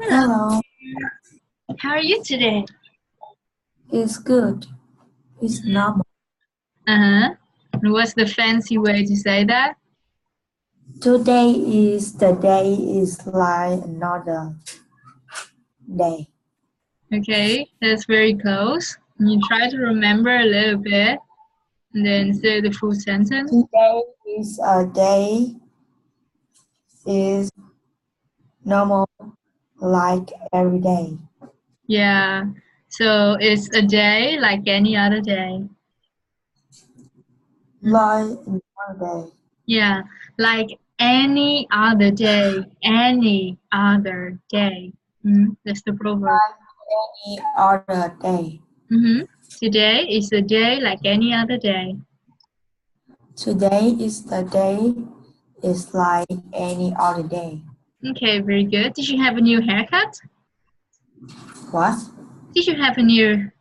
Hello, Hello, how are you today? it's good. It's normal. Uh-huh. And what's the fancy way to say that? Today is the day is like another day. Okay, that's very close. You try to remember a little bit and then say the full sentence. Today is a day is normal like every day. Yeah, so it's a day like any other day. Like another day. Yeah, like any other day, any other day. That's the proverb. Any other day. Mm-hmm. Today is a day like any other day. Today is the day is like any other day. Okay, very good. Did you have a new haircut? What? Did you have a new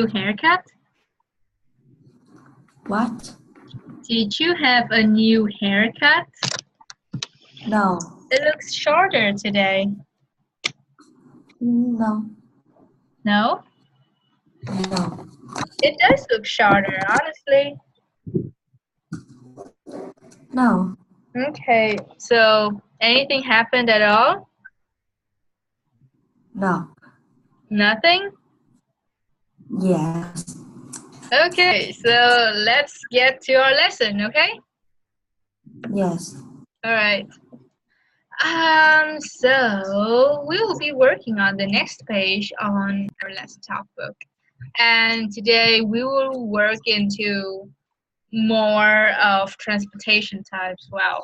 haircut? What? Did you have a new haircut? No. It looks shorter today. No. No? No. It does look shorter, honestly. No. Okay, so anything happened at all? No. Nothing? Yes. Okay, so let's get to our lesson, okay? Yes. All right. So we will be working on the next page on our Let's Talk book. And today we will work into more of transportation types. Wow,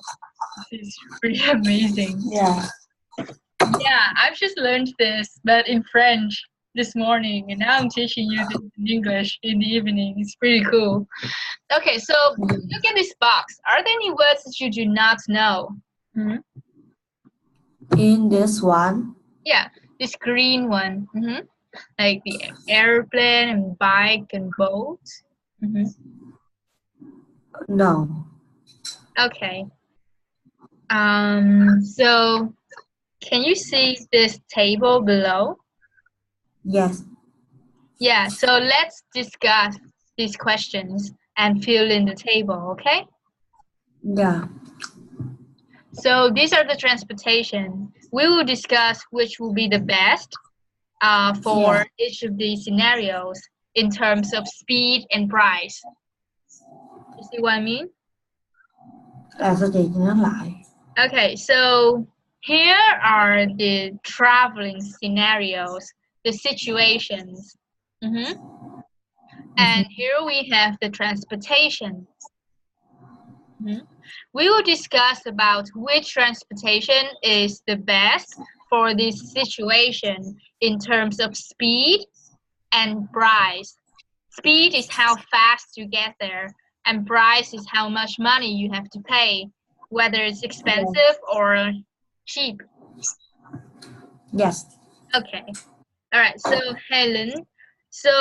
this is pretty amazing. Yeah. Yeah, I've just learned this, but in French this morning, and now I'm teaching you this in English in the evening. It's pretty cool. Okay, so look at this box. Are there any words that you do not know? In this one, Yeah, this green one. Like the airplane and bike and boat. no. Okay. So can you see this table below? Yes. Yeah, so let's discuss these questions and fill in the table, okay? Yeah. So these are the transportation. We will discuss which will be the best for each of these scenarios in terms of speed and price. You see what I mean? Sao chị nhớ lại? Okay, so here are the traveling scenarios, the situations. And here we have the transportation. We will discuss about which transportation is the best for this situation in terms of speed and price. Speed is how fast you get there, and price is how much money you have to pay, whether it's expensive or cheap. Yes. Okay. All right. So, Helen, so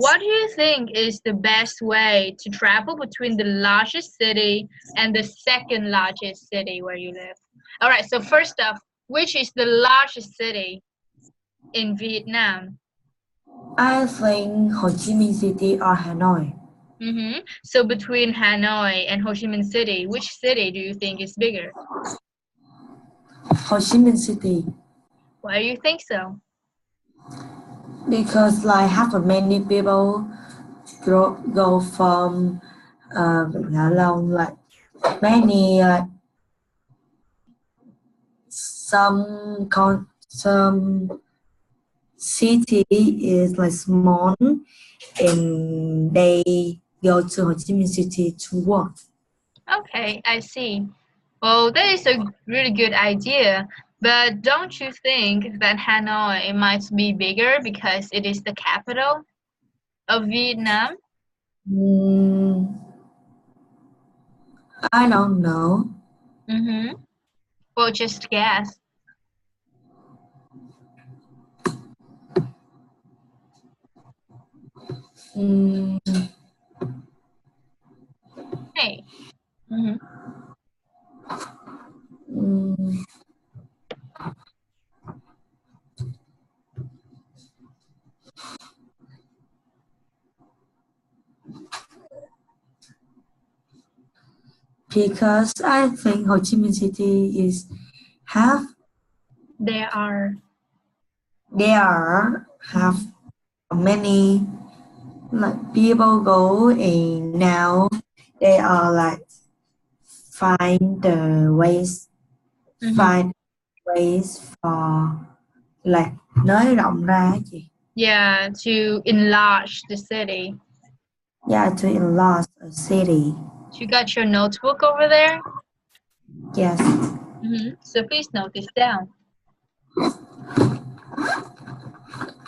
what do you think is the best way to travel between the largest city and the second largest city where you live? All right. So, first off, which is the largest city in Vietnam? I think Ho Chi Minh City or Hanoi. So, between Hanoi and Ho Chi Minh City, which city do you think is bigger? Ho Chi Minh City. Why do you think so? Because like have many people go from Hạ Long, like many some city is like small and they go to Ho Chi Minh City to work. Okay, I see. Well, that is a really good idea, but don't you think that Hanoi might be bigger because it is the capital of Vietnam? I don't know. Well, just guess. Hey. Because I think Ho Chi Minh City is have There are. have many like people go and now they are like find the ways Mhm. find ways for like nới rộng ra á chị. Yeah, to enlarge the city. Yeah, to enlarge a city. You got your notebook over there? Yes. So please note this down.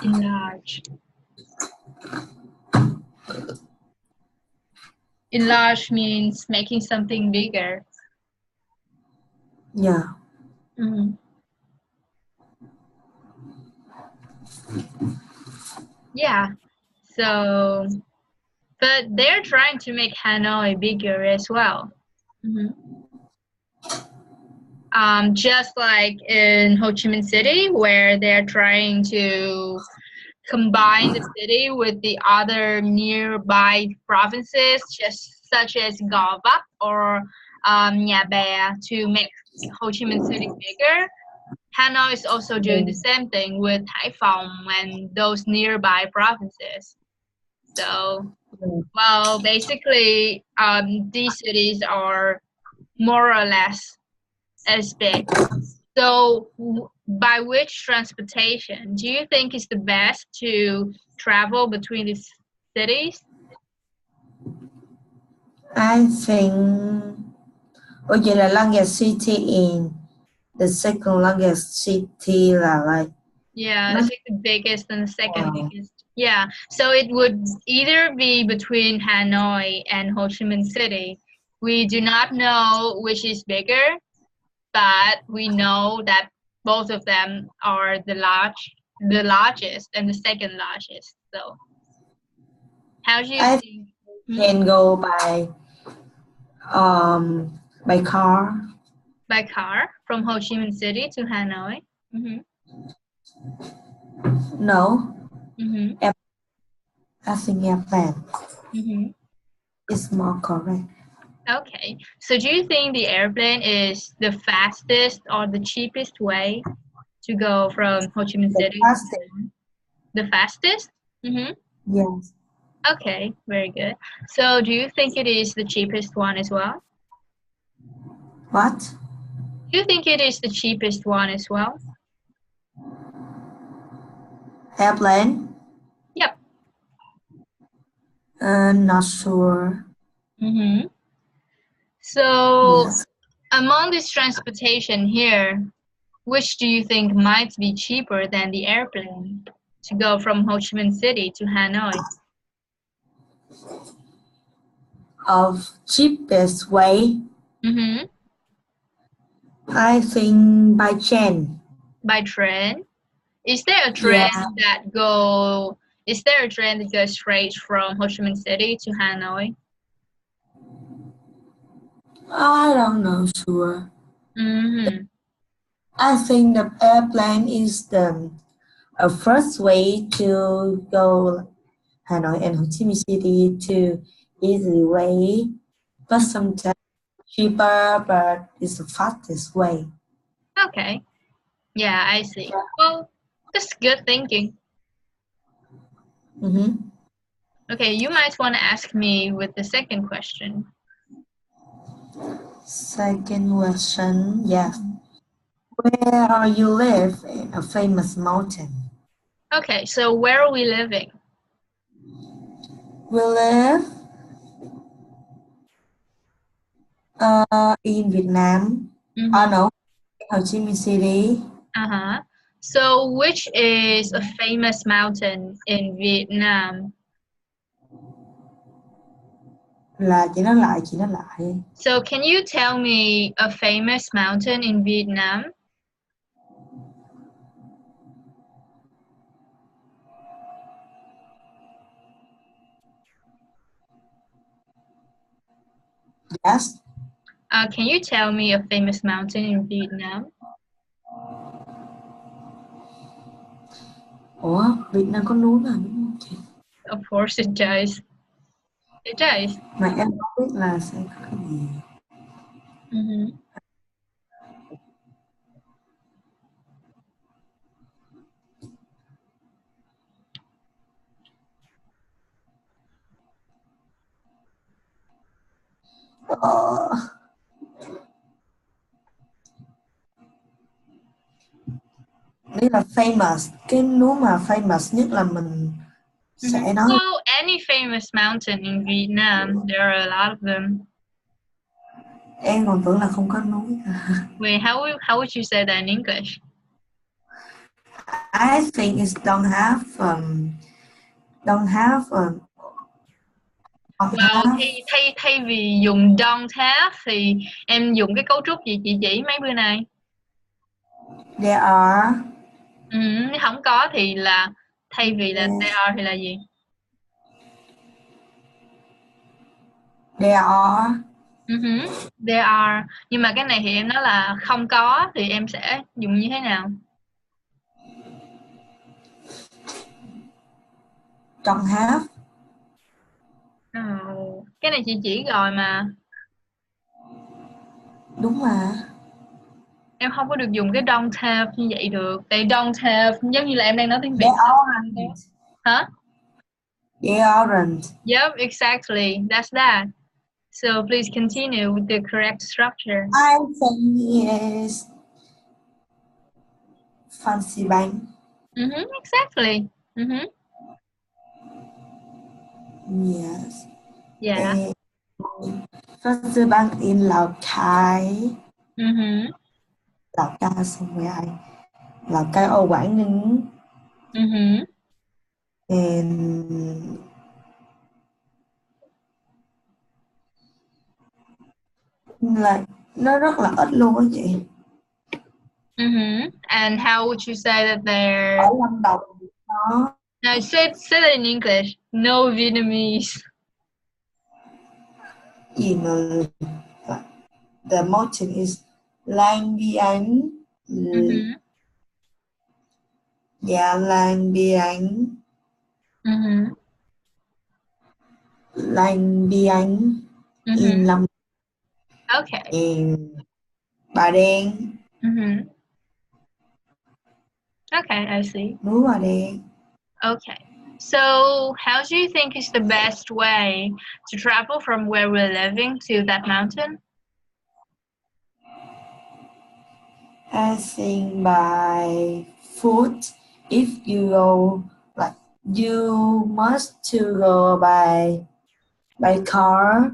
Enlarge. Enlarge means making something bigger. Yeah. Yeah. So, but they're trying to make Hanoi bigger as well. Just like in Ho Chi Minh City, where they're trying to combine the city with the other nearby provinces, just such as Gò Vấp or Nhà Bè, to make Ho Chi Minh City bigger. Hanoi is also doing the same thing with Hải Phòng and those nearby provinces. So, well, basically, these cities are more or less as big. So, by which transportation do you think is the best to travel between these cities? I think vậy là longest city in the second longest city là like Yeah, I think the biggest and the second biggest. Yeah, so it would either be between Hanoi and Ho Chi Minh City. We do not know which is bigger, but we know that both of them are the largest and the second largest. So, how do you I think? can go by car. By car from Ho Chi Minh City to Hanoi? No, Mm-hmm. I think airplane Mm-hmm. is more correct. Okay. So do you think the airplane is the fastest or the cheapest way to go from Ho Chi Minh The City? fastest. The fastest? Mm-hmm. Yes. Okay, very good. So do you think it is the cheapest one as well? What? Do you think it is the cheapest one as well? Airplane? Yep. Not sure. Mm-hmm. So Yes. among this transportation here, which do you think might be cheaper than the airplane to go from Ho Chi Minh City to Hanoi? Of cheapest way, Mm-hmm. I think by train. By train? Is there a train Is there a train that goes straight from Ho Chi Minh City to Hanoi? I don't know sure. Mm-hmm. I think the airplane is the first way to go Hanoi and Ho Chi Minh City to easy way, but sometimes cheaper, but it's the fastest way. Okay. Yeah, I see. Well, that's good thinking. Mm-hmm. Okay, you might want to ask me with the second question. Second question, yes. Where are you live in a famous mountain? Okay, so where are we living? We live in Vietnam. Mm-hmm. Oh no, Ho Chi Minh City. Uh-huh. So which is a famous mountain in Vietnam? Chị nói lại. So can you tell me a famous mountain in Vietnam? Yes. Can you tell me a famous mountain in Vietnam? Ủa, Việt Nam có núi mà đúng không chị? Of course it does. It does. Mà em không biết là sẽ có cái gì. Mm-hmm. Ờ, Đây là famous. Cái núi mà famous nhất là mình sẽ nói So any famous mountain in Vietnam, there are a lot of them. em còn tưởng là không có núi. Wait, how would you say that in English? I think it don't have don't Well, have thay vì dùng don't have thì em dùng cái cấu trúc gì chị chỉ mấy bữa nay? there are Nếu không có thì là thay vì là yes, they are thì là gì? there are There are. Nhưng mà cái này thì em nói là không có thì em sẽ dùng như thế nào? don't have Cái này chị chỉ rồi mà. đúng mà. Em không có được dùng cái don't have như vậy được. Tại don't have giống như là em đang nói tiếng Việt. There aren't. Hả? There aren't. Yep, exactly. That's that. So please continue with the correct structure. I think is fancy bank. Exactly. Yes. Yeah. And fancy bank in Lào Cai. Lào Cai somewhere. Lào Cai or Quảng Ninh. And là nó rất là ít luôn á chị. And how would you say that they're? Ở Lâm Đồng nó No, say that in English. No Vietnamese. gì mà the mountain is Lang Biang. Dạ Lang Biang. Lang Biang in Lâm Okay. in Bà Đen. Okay, I see. Núi Bà Đen. Okay. So, how do you think is the best way to travel from where we're living to that mountain? I think by foot. If you go like you must to go by car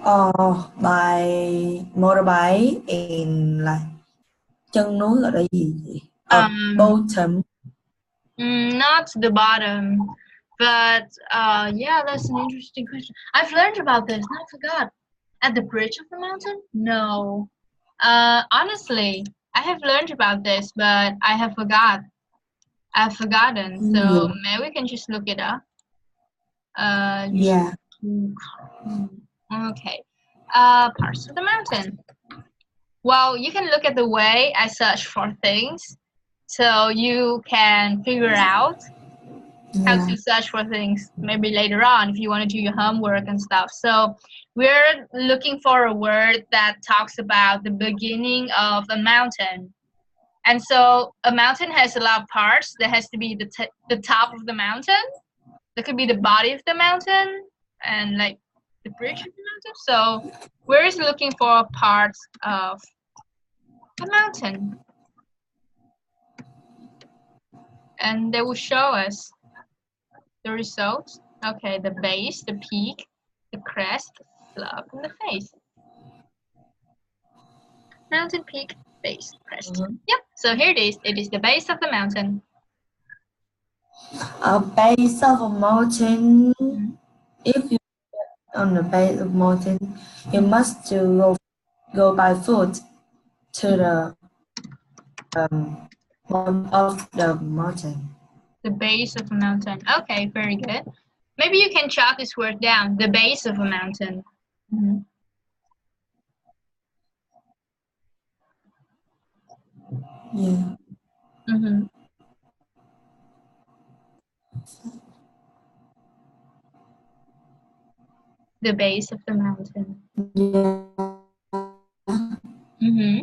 or by motorbike in like chân núi gọi là gì vậy? Bottom. Not the bottom, but yeah, that's an interesting question. I've learned about this. I forgot. At the bridge of the mountain? No. Honestly, I have learned about this, but I have forgot. I've forgotten. So maybe we can just look it up. Yeah. Okay. Parts of the mountain. Well, you can look at the way I search for things, so you can figure out how to search for things maybe later on if you want to do your homework and stuff. So we're looking for a word that talks about the beginning of a mountain. And so a mountain has a lot of parts. There has to be the top of the mountain. There could be the body of the mountain and like the bridge of the mountain. So we're just looking for parts of the mountain. And they will show us the results. Okay, the base, the peak, the crest, the slope, and the face. Mountain, peak, base, crest. Yep, so here it is. It is the base of the mountain. A base of a mountain. If you get on the base of mountain, you must to go by foot to the bottom of the mountain. The base of a mountain. Okay, very good. Maybe you can jot this word down. The base of a mountain. Yeah. the base of the mountain? Yeah. Mm-hmm.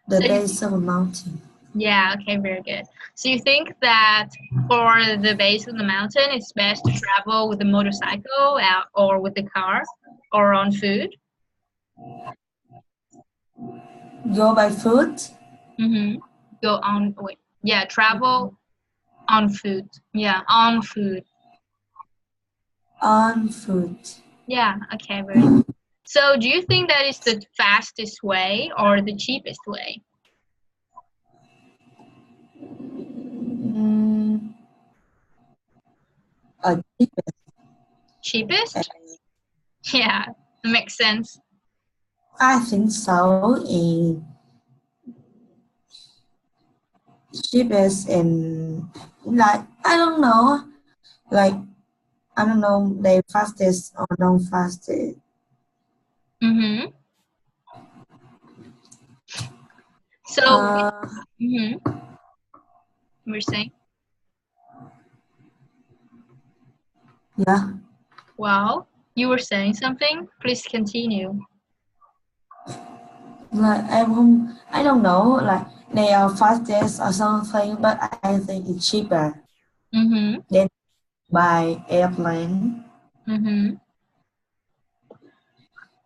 The So base of a mountain. yeah, okay, very good. So you think that for the base of the mountain, it's best to travel with a motorcycle or with the car or on foot? Go by foot. Mm-hmm. Go on, wait, yeah, travel on foot. Yeah, on foot. On foot. Yeah, okay, very good. So do you think that is the fastest way or the cheapest way? Mm, a Cheapest? Yeah, makes sense. I think so. And cheapest and like I don't know. Like I don't know the fastest or non fastest. Mm-hmm. So, mm-hmm. We're saying, Yeah. well, you were saying something? Please continue. Like I don't know. Like they are fastest or something, but I think it's cheaper Mm-hmm. than by airplane. Mm-hmm.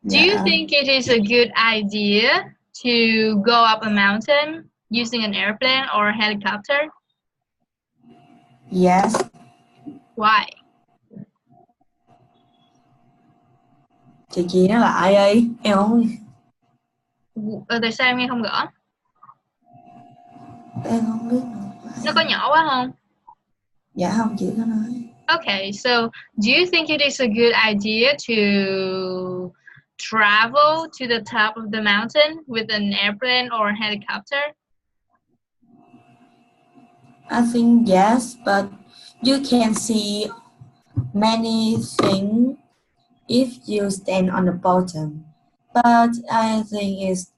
Do you Yeah. think it is a good idea to go up a mountain using an airplane or a helicopter? Yes. Why? Chị nó là ai ấy? Em không Tại sao em nghe không rõ? em không biết nữa. Nó có nhỏ quá không? Dạ không chị có nói. Okay, so do you think it is a good idea to travel to the top of the mountain with an airplane or helicopter? I think yes, but you can see many things if you stand on the bottom. But I think it's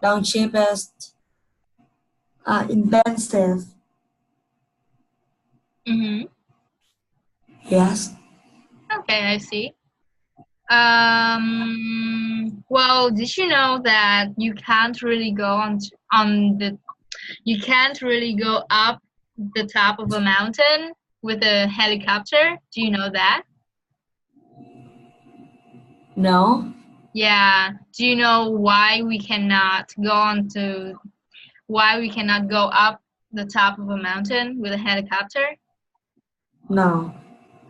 the cheapest expensive. Mm-hmm. Yes. Okay, I see. Well, did you know that you can't really go you can't really go up the top of a mountain with a helicopter? Do you know that? No. Yeah. Do you know why we cannot go up the top of a mountain with a helicopter? No.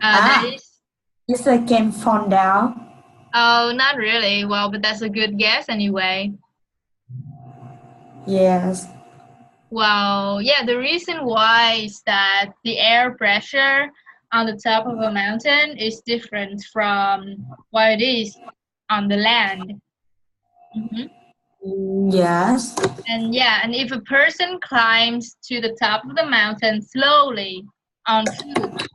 That is, It's like can fall down. oh, not really. Well, but that's a good guess anyway. Yes. Well, yeah, the reason why is that the air pressure on the top of a mountain is different from what it is on the land. Mhm. Yes. And yeah, and if a person climbs to the top of the mountain slowly on foot,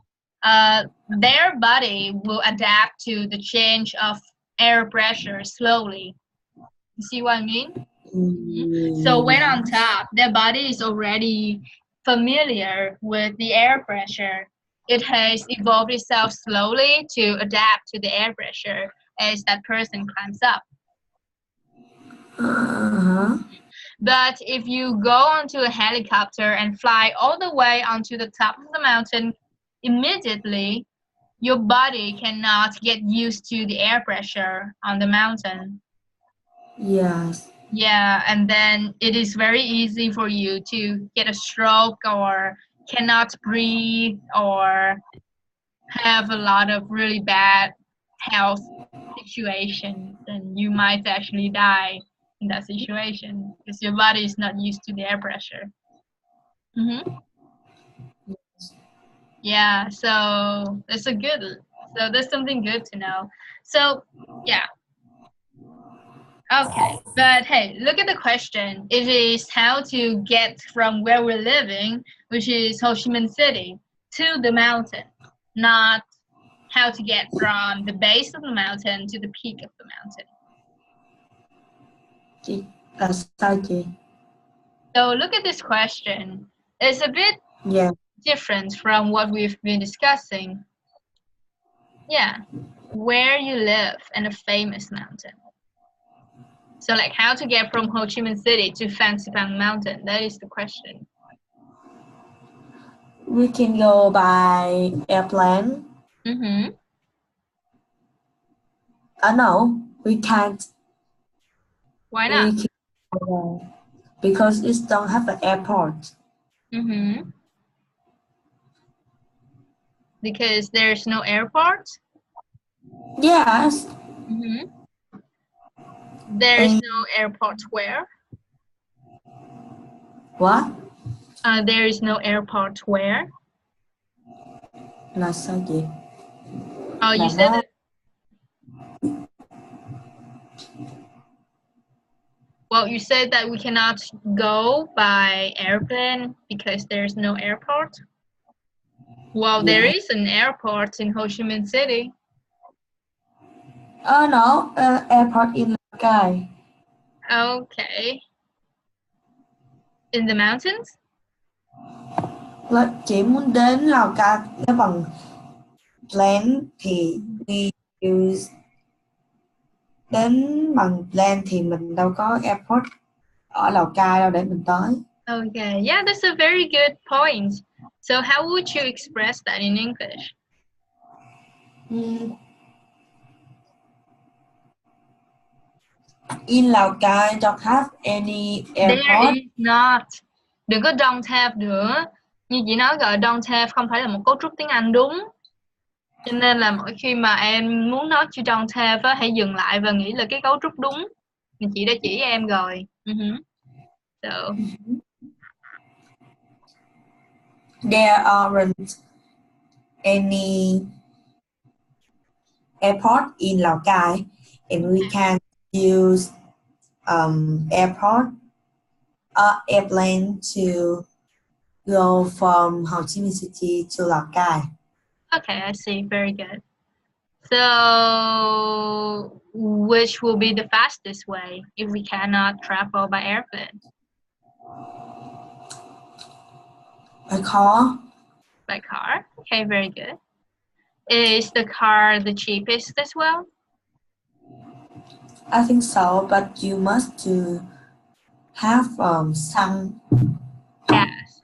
their body will adapt to the change of air pressure slowly. You see what I mean? So when on Yes. top, their body is already familiar with the air pressure. It has evolved itself slowly to adapt to the air pressure as that person climbs up. Uh-huh. But if you go onto a helicopter and fly all the way onto the top of the mountain, immediately your body cannot get used to the air pressure on the mountain. Yes. Yeah, and then it is very easy for you to get a stroke or cannot breathe or have a lot of really bad health situations, and you might actually die in that situation because your body is not used to the air pressure. Mm-hmm. Yeah, so that's something good to know. So yeah, okay. But hey, look at the question. It is how to get from where we're living, which is Ho Chi Minh City, to the mountain, not how to get from the base of the mountain to the peak of the mountain. Chị sao chị? So look at this question. It's a bit Yeah. different from what we've been discussing. Yeah, where you live and a famous mountain. So like how to get from Ho Chi Minh City to Phan Xipang Mountain. That is the question. We can go by airplane. Mm-hmm. No, we can't. Why We not? can go because it don't have an airport. Mm-hmm. Because there's no airport. Yes, Mm-hmm. There's and no airport where? what? There is no airport where? Là sao chị? Oh, you Là said nó that. Well, you said that we cannot go by airplane because there's no airport. Well, there yeah. is an airport in Ho Chi Minh City. No, airport in Lào Cai. Okay. In the mountains? Là chị muốn đến Lào Cai nếu bằng plane thì we use đến bằng plane thì mình đâu có airport ở Lào Cai đâu để mình tới. Okay. Yeah, that's a very good point. So how would you express that in English? In Lào Cai don't have any There airport. is not. Đừng có don't have nữa. Như chị nói gọi don't have không phải là một cấu trúc tiếng Anh đúng. Cho nên là mỗi khi mà em muốn nói chữ don't have á, hãy dừng lại và nghĩ là cái cấu trúc đúng. Thì chị đã chỉ em rồi. So, There aren't any airport in Lào Cai and we can use airplane to go from Ho Chi Minh City to Lào Cai. okay, I see. Very good. So, which will be the fastest way if we cannot travel by airplane? By car? By car? Okay, very good. Is the car the cheapest as well? I think so, but you must to have some Gas.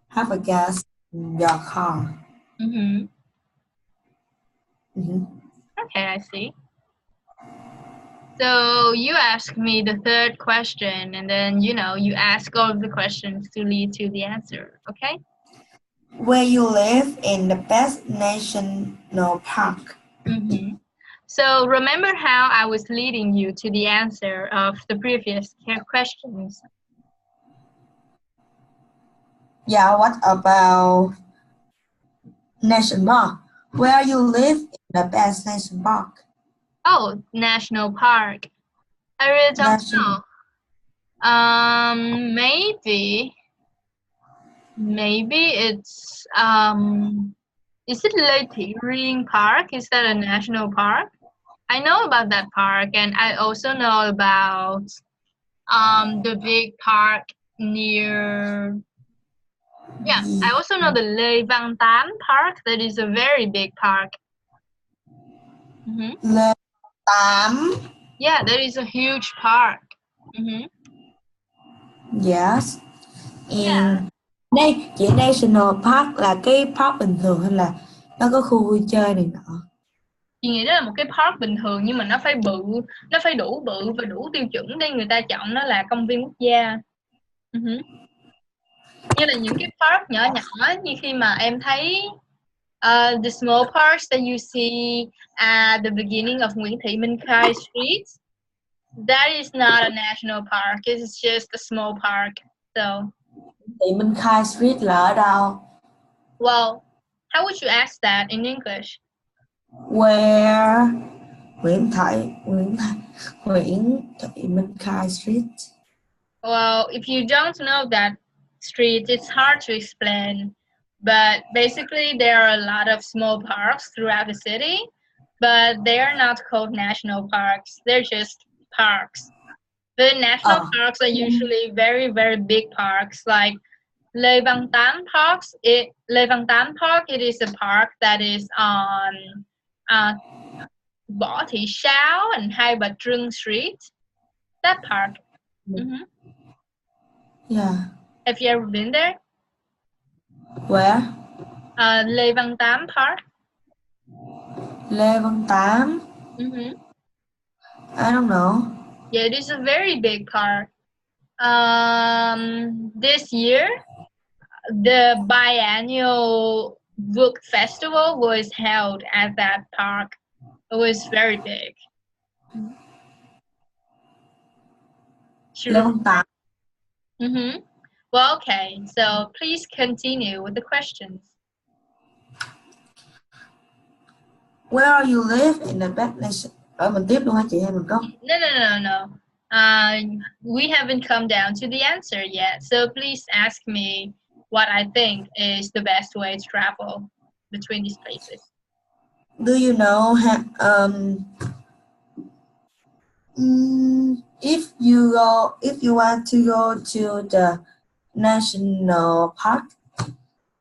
have a gas in your car. Mm-hmm. Mm-hmm. Okay, I see. So you ask me the third question, and then you ask all of the questions to lead to the answer. Okay? Where you live in the best national park? Mm-hmm. So remember how I was leading you to the answer of the previous questions? Yeah, what about national park? Where you live in the best national park? Oh, national park. I really don't National. know. Maybe it's is it Lake Ring Park? Is that a national park? I know about that park, and I also know about the big park near. Yeah, I also know the Lê Văn Tám Park. That is a very big park. Lê Tám. Yeah, that is a huge park. Yes. Yeah. Đây, chị National Park là cái park bình thường hay là nó có khu vui chơi này nọ? Chị nghĩ đó là một cái park bình thường nhưng mà nó phải bự, nó phải đủ bự và đủ tiêu chuẩn để người ta chọn nó là công viên quốc gia. Như là những cái park nhỏ nhỏ như khi mà em thấy the small parks that you see at the beginning of Nguyễn Thị Minh Khai Street, that is not a national park. It's just a small park. So, Thị Minh Khai Street là ở đâu? well, how would you ask that in English? Where Nguyễn Thị Minh Khai Street. Well, if you don't know that street, it's hard to explain. But basically, there are a lot of small parks throughout the city, but they are not called national parks. They're just parks. The national parks are usually very, very big parks, like Lê Văn Tám Parks. Lê Văn Tám Park. It is a park that is on Võ Thị Sáu and Hai Bà Trưng Street. That park. Mm-hmm. Yeah. Have you ever been there? Where? Lê Văn Tám Park. Lê Văn Tám. Mm-hmm. I don't know. Yeah, it is a very big park. This year, the biannual book festival was held at that park. It was very big. Lê Văn Tám. Mm-hmm. Well, okay. So please continue with the questions. Where are you live in the back nation? Mình tiếp luôn hả chị hay mình có? No. We haven't come down to the answer yet. So please ask me what I think is the best way to travel between these places. Do you know if you want to go to the national park,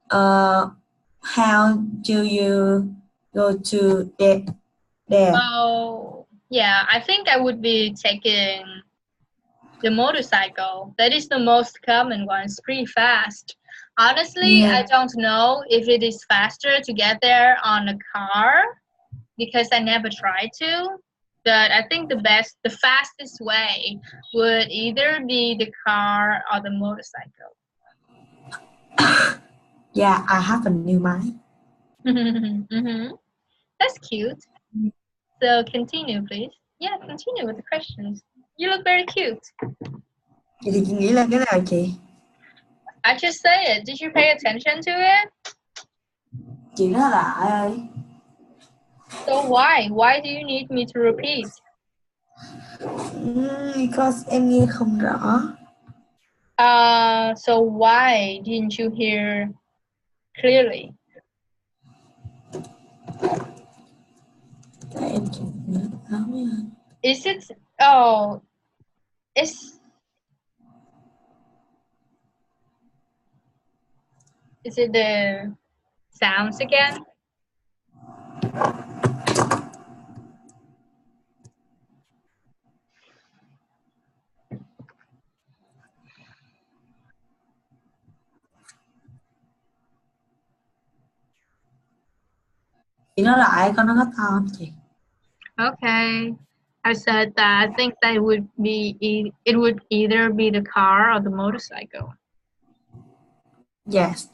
how do you go to there? Oh, yeah, I think I would be taking the motorcycle. That is the most common one. It's pretty fast. Honestly, Yeah. I don't know if it is faster to get there on a car because I never tried to. But I think the fastest way would either be the car or the motorcycle. Yeah, I have a new mind. Mm-hmm. That's cute. So continue, please. Yeah, continue with the questions. You look very cute. Vậy thì chị nghĩ là cái nào chị? I just say it. Did you pay attention to it? Chị nói lại ơi. So why? Why do you need me to repeat? Because em nghe không rõ. So why didn't you hear clearly? Tại em chỉ nhớ lắm nha. Is it? Oh, is it the sounds again? Chị nói lại con nó có to không chị? Okay. I said that I think that it would either be the car or the motorcycle. Yes.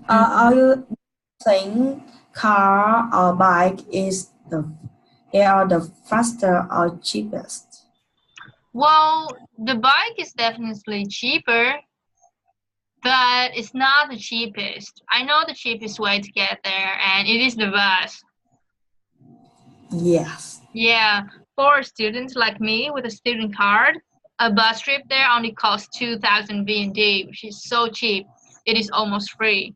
Are you saying car or bike they are the faster or cheapest? Well, the bike is definitely cheaper, but it's not the cheapest. I know the cheapest way to get there, and it is the bus. Yes. Yeah, for students like me with a student card, a bus trip there only costs 2,000 VND, which is so cheap. It is almost free.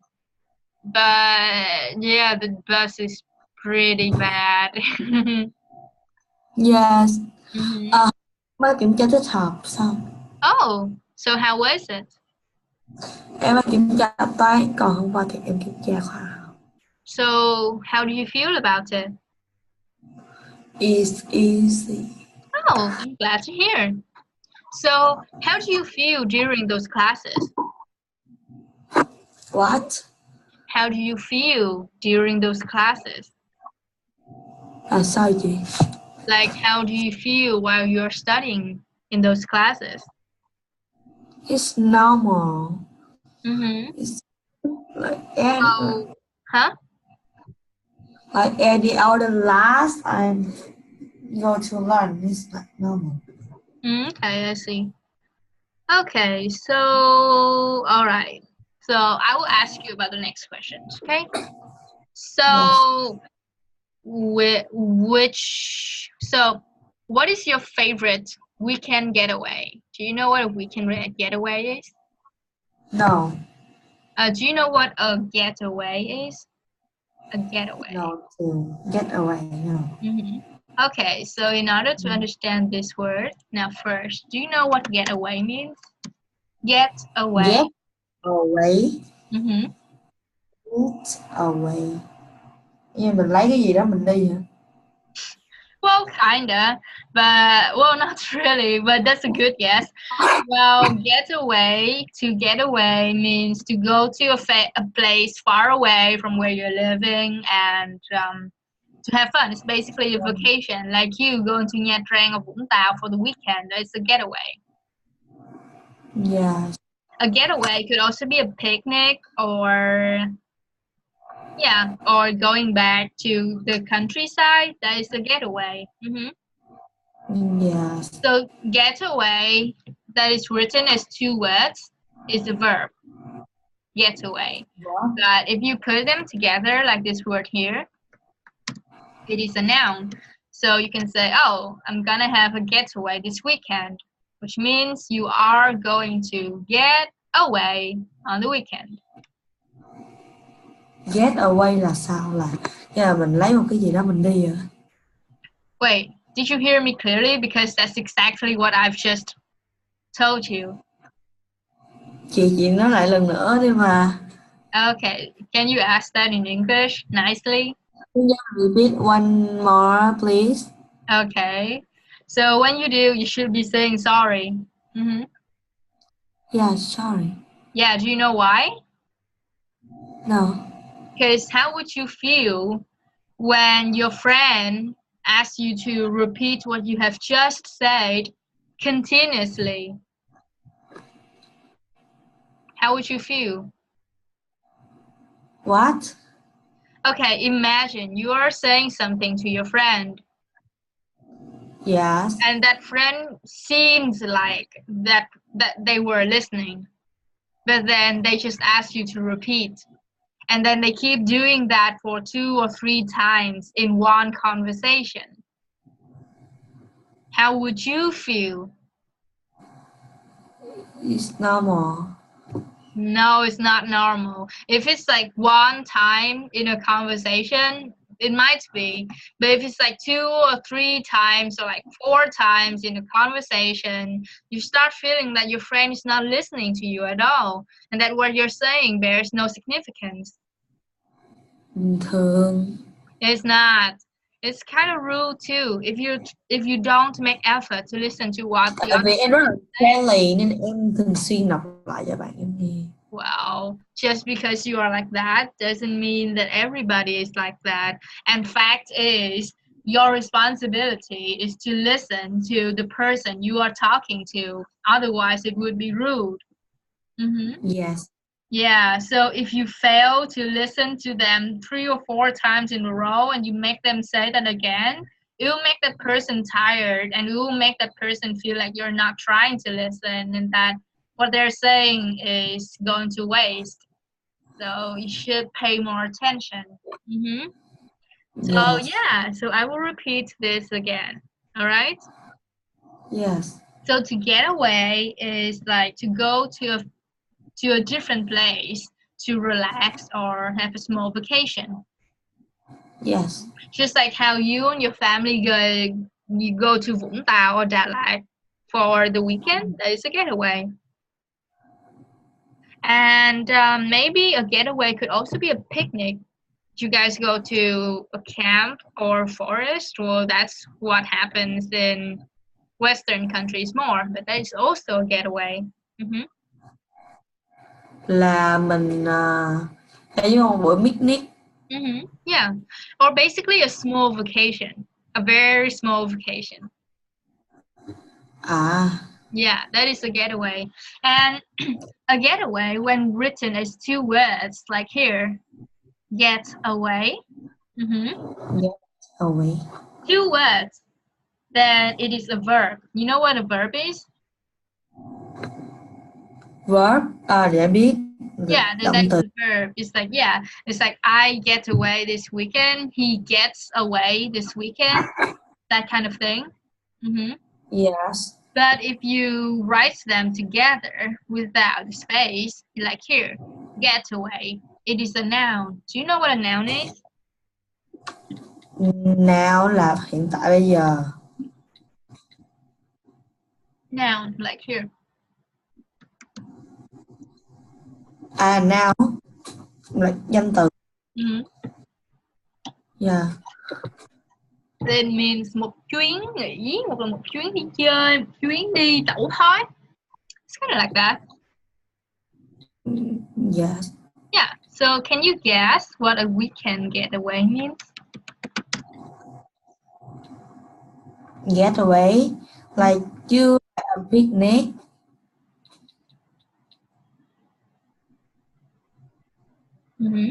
But yeah, the bus is pretty bad. Yes. Mm-hmm. Mới kiểm tra tích hợp xong. Oh, so how was it? Em đã kiểm tra toán, còn hôm qua thì em kiểm tra khoa học. So how do you feel about it? It's easy. Oh, I'm glad to hear. So how do you feel during those classes? What? How do you feel during those classes? Sao chị? Like, how do you feel while you're studying in those classes? It's normal. Mm-hmm. It's like Huh? like any other class I'm go to learn. It's like normal. Okay, I see. Okay, so all right. So I will ask you about the next questions. Okay. So what is your favorite weekend getaway? Do you know what a weekend getaway is? No. Do you know what a getaway is? A getaway. No, to get away. No. Mm-hmm. Okay, so in order to understand this word, now first, do you know what getaway means? Get away. away, Mm-hmm. get away. Nhưng mình lấy cái gì đó mình đi hả? Well, kinda, but well, not really, but that's a good guess. Well, to get away means to go to a place far away from where you're living and to have fun. It's basically a vacation, like you going to Nha Trang or Vũng Tàu for the weekend. It's a getaway. Yes. A getaway could also be a picnic or yeah, or going back to the countryside. That is a getaway. Mm-hmm. Yes. So getaway that is written as two words is a verb, getaway. What? But if you put them together, like this word here, it is a noun. So you can say, oh, I'm gonna have a getaway this weekend, which means you are going to get away on the weekend. Get away là sao? Là mình lấy một cái gì đó mình đi hả? Wait, did you hear me clearly? Because that's exactly what I've just told you. Chị nói lại lần nữa đi mà. Okay, can you ask that in English nicely? Can you repeat one more, please? Okay. So when you do, you should be saying sorry. Mm-hmm. Yeah, sorry. Yeah, do you know why? No. Because how would you feel when your friend asks you to repeat what you have just said continuously? How would you feel? What? Okay, imagine you are saying something to your friend, Yes. and that friend seems like that they were listening, but then they just ask you to repeat. And then they keep doing that for 2 or 3 times in one conversation. How would you feel? It's normal. No, it's not normal. If it's like one time in a conversation, it might be. But if it's like 2 or 3 times or like 4 times in a conversation, you start feeling that your friend is not listening to you at all and that what you're saying bears no significance. Bình thường. It's not. It's kind of rude too. If you don't make effort to listen to what the Tại other vì em rất là person says. friendly nên em thường xuyên đọc lại cho bạn em nghe. Well, just because you are like that doesn't mean that everybody is like that. And fact is, your responsibility is to listen to the person you are talking to. Otherwise, it would be rude. Mm-hmm. Yes. Yeah, so if you fail to listen to them 3 or 4 times in a row and you make them say that again, it will make that person tired and it will make that person feel like you're not trying to listen and that what they're saying is going to waste. So you should pay more attention. Mm-hmm. So Yes. yeah, so I will repeat this again. All right? Yes. So to get away is like to go to a different place to relax or have a small vacation. Yes. Just like how you and your family go to Vũng Tàu or Đà Lạt for the weekend, that is a getaway. And maybe a getaway could also be a picnic. You guys go to a camp or forest, well, that's what happens in Western countries more, but that is also a getaway. Mm-hmm. Là mình hay vô một buổi picnic. Mm-hmm. Yeah, or basically a small vacation, a very small vacation. À. Yeah, that is a getaway. And a getaway, when written as 2 words, like here, get away, Get away. 2 words, then it is a verb. You know what a verb is? Verb. Để biết. Yeah, that Động is từ. a verb. It's like, yeah, it's like I get away this weekend, he gets away this weekend, that kind of thing. Mm-hmm. Yes. But if you write them together without space, like here, getaway, it is a noun. Do you know what a noun is? Now là hiện tại bây giờ. Noun, like here. Now là danh từ. Yeah. Then means một chuyến nghỉ, hoặc là một chuyến đi chơi, một chuyến đi tẩu thoát. It's kind of like that. Yes. Yeah. So can you guess what a weekend getaway means? Getaway, like you have a picnic.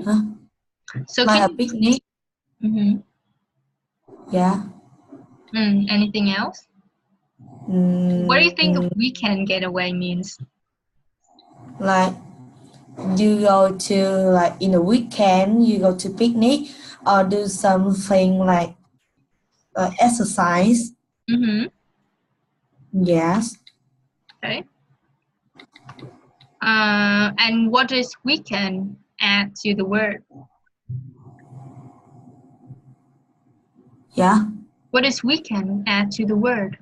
Huh? So Like a can picnic. Yeah. Anything else? What do you think a weekend getaway means? Like you go to, like in a weekend you go to picnic or do something like exercise. Yes. Okay. And what does weekend add to the word? Yeah. What does weekend add to the word?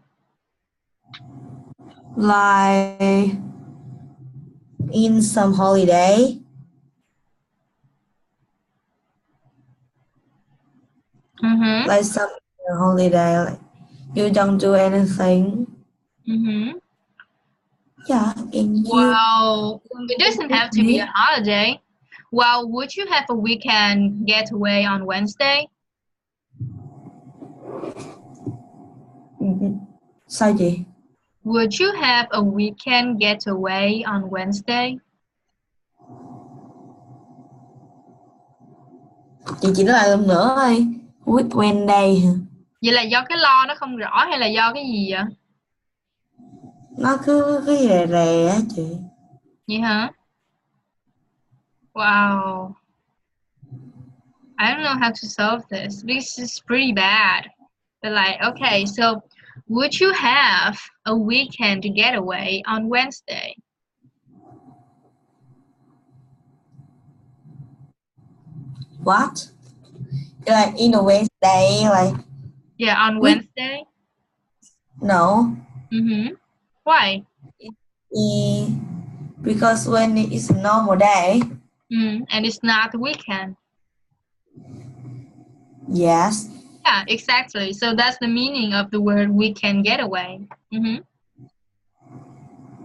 Like in some holiday. Like some holiday, like you don't do anything. Yeah. Well, it doesn't have to be a holiday. Well, would you have a weekend getaway on Wednesday? Sao chị? Would you have a weekend getaway on Wednesday? Chị chỉ nói lại lần nữa thôi. Weekend day. Vậy là do cái lo nó không rõ hay là do cái gì vậy? Nó cứ cái rè rè á chị. Vậy hả? Wow. I don't know how to solve this. This is pretty bad. But like, okay, so would you have a weekend getaway on Wednesday? What? Like in a Wednesday, like Yeah, on Wednesday? no. Why? Because when it's a normal day. And it's not the weekend. Yes. Yeah, exactly. So that's the meaning of the word weekend getaway.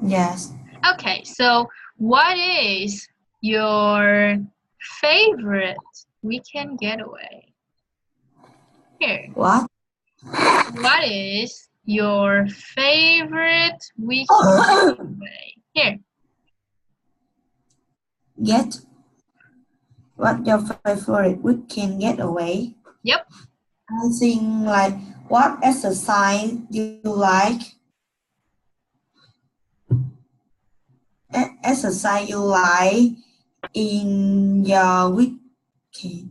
Yes. Okay, so what is your favorite weekend getaway? Here. What? What is your favorite weekend getaway? Here. What your favorite weekend getaway? Yep. I think like what exercise you like? Exercise you like in your weekend?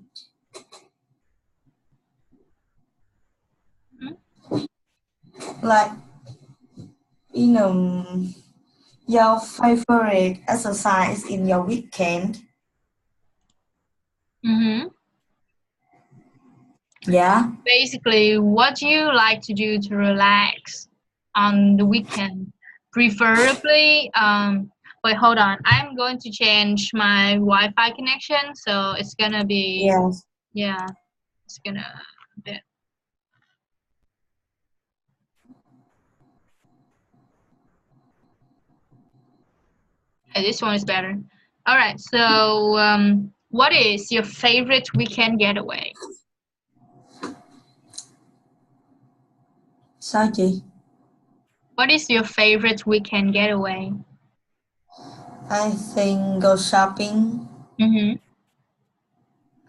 Like your favorite exercise in your weekend? Yeah. Basically, what do you like to do to relax on the weekend? Preferably, wait, hold on. I'm going to change my Wi-Fi connection, so it's gonna be, Yes. yeah, it's gonna be. Okay, this one is better. All right, so what is your favorite weekend getaway? Sao chị? What is your favorite weekend getaway? I think go shopping.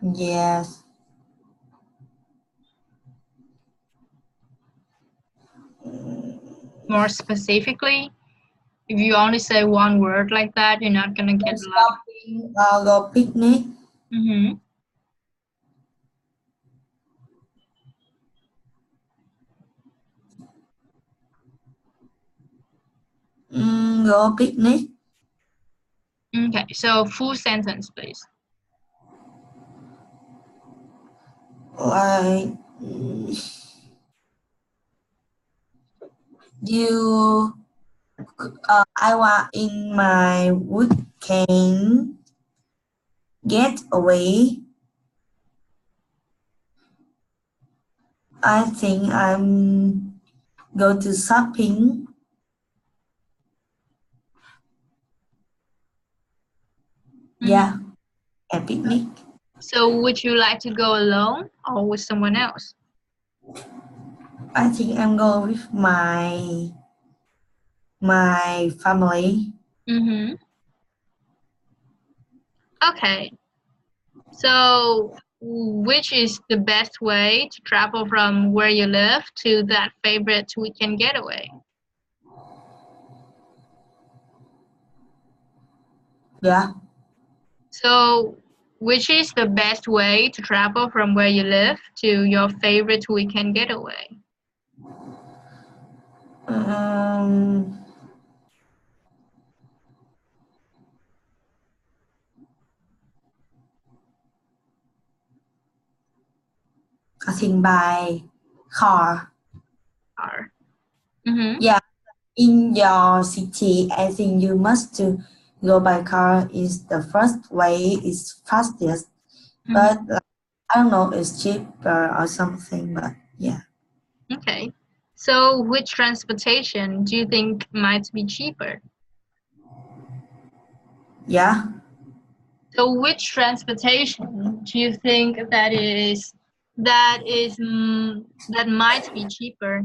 Yes. More specifically, if you only say one word like that, you're not gonna get a lot. Shopping or go picnic. Go picnic. Okay, so full sentence, please. Like I want in my weekend get away, I think I'm go to shopping. Yeah, and picnic. So would you like to go alone or with someone else? I think I'm go with my family. Mm-hmm. Okay. So which is the best way to travel from where you live to that favorite weekend getaway? Yeah. So which is the best way to travel from where you live to your favorite weekend getaway? Um, I think by car. Or mm-hmm. Yeah, in your city, I think you must to go by car is the first way, is fastest. But Mm-hmm. like, I don't know, it's cheaper or something. But yeah, Okay. So which transportation do you think might be cheaper? yeah. So which transportation do you think that might be cheaper?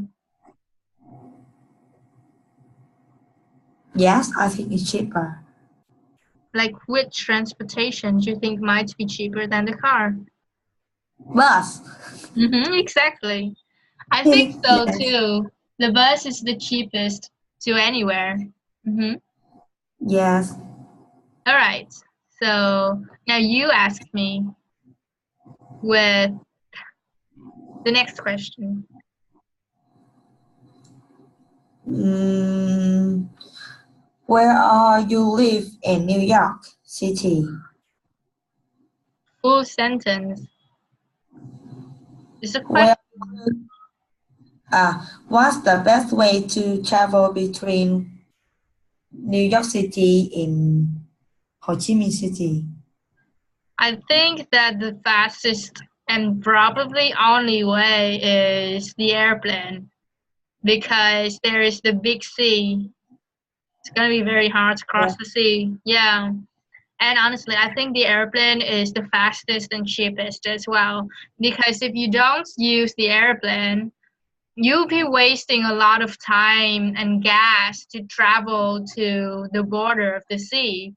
Yes, I think it's cheaper. Like which transportation do you think might be cheaper than the car? Bus. Mm-hmm, exactly. I think so Yes. too. The bus is the cheapest to anywhere. Mm-hmm. Yes. All right. So now you ask me with the next question. Mm, where are you live in New York City? Full sentence. It's a Where question. what's the best way to travel between New York City and Ho Chi Minh City? I think that the fastest and probably only way is the airplane because there is the big sea. It's gonna be very hard to Yeah. cross the sea. Yeah. And honestly, I think the airplane is the fastest and cheapest as well. Because if you don't use the airplane, you'll be wasting a lot of time and gas to travel to the border of the sea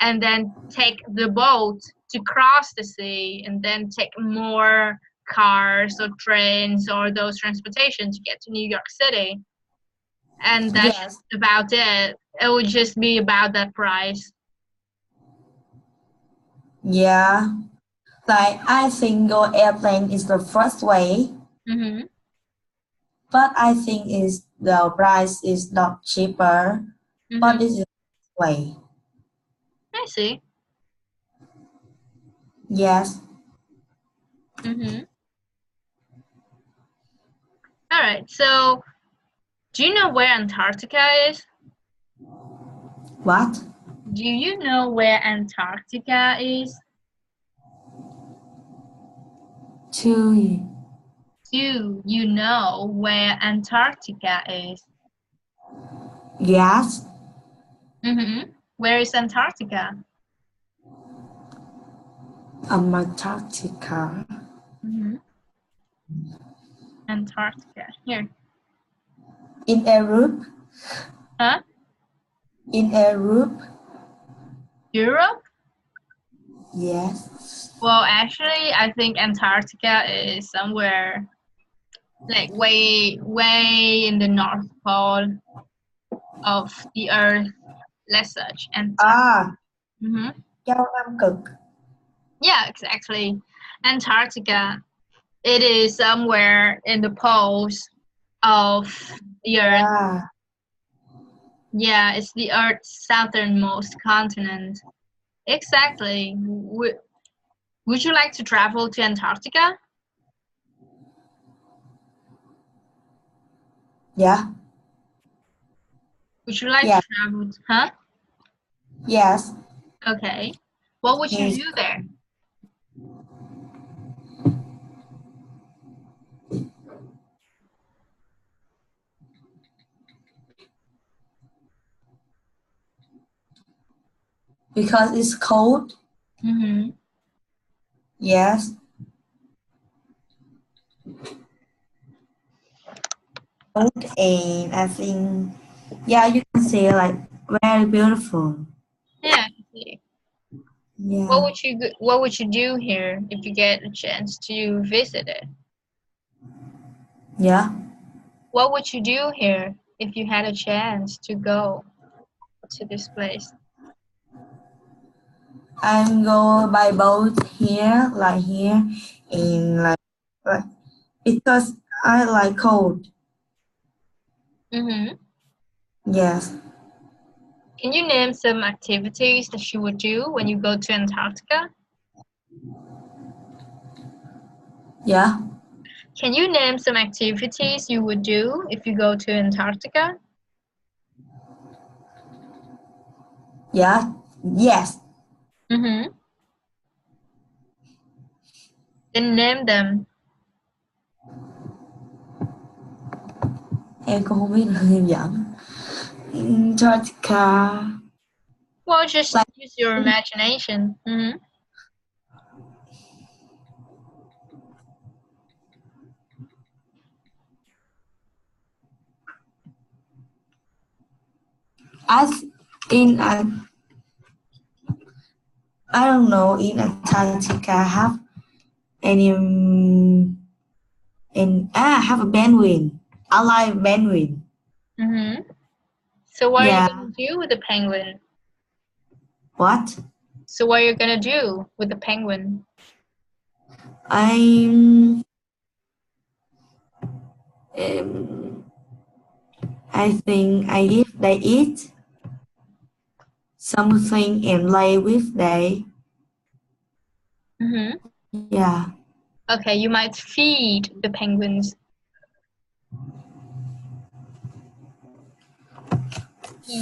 and then take the boat to cross the sea and then take more cars or trains or those transportation to get to New York City. And that's Yes. about it. It would just be about that price. Yeah. Like I think go airplane is the first way, Mm-hmm. but I think is the price is not cheaper, but Mm-hmm. this is the way. I see. Yes. Mm-hmm. All right. So, do you know where Antarctica is? What? Do you know where Antarctica is? Two. Do you know where Antarctica is? Yes. Mm-hmm. Where is Antarctica? Antarctica. Mm-hmm. Antarctica. Here. In Europe. Huh? In Europe. Europe? Yes. Well, actually, I think Antarctica is somewhere like way in the North Pole of the Earth. Let's search Antarctica. À, Mm-hmm. châu Nam Cực. Yeah, exactly. Antarctica. It is somewhere in the poles of the Earth. Yeah. Yeah, it's the Earth's southernmost continent. Exactly. Would you like to travel to Antarctica? Yeah. Would you like to Yes. travel? Huh? Yes. Okay. What would you Yes. do there? Because it's cold. Mm-hmm. Yes. Cold, and I think, yeah, you can say like very beautiful. Yeah. I see. Yeah. What would you do here if you get a chance to visit it? Yeah. What would you do here if you had a chance to go to this place? I'm go by boat here, like here, and like because I like cold. Mm-hmm. Yes. Can you name some activities that you would do when you go to Antarctica? Yeah. Can you name some activities you would do if you go to Antarctica? Yeah. Yes. Mm-hmm. Then name them. Em cũng không biết là hướng dẫn. Antarctica. Well, just Like use your imagination. Mm-hmm. as in I don't know, in Antarctica have any have a penguin. I like penguin. Mm-hmm. So what are you Yeah. gonna do with the penguin? What? So what are you gonna do with the penguin? I'm um, I think they eat something and play with they. Mm-hmm. Yeah. Okay, you might feed the penguins.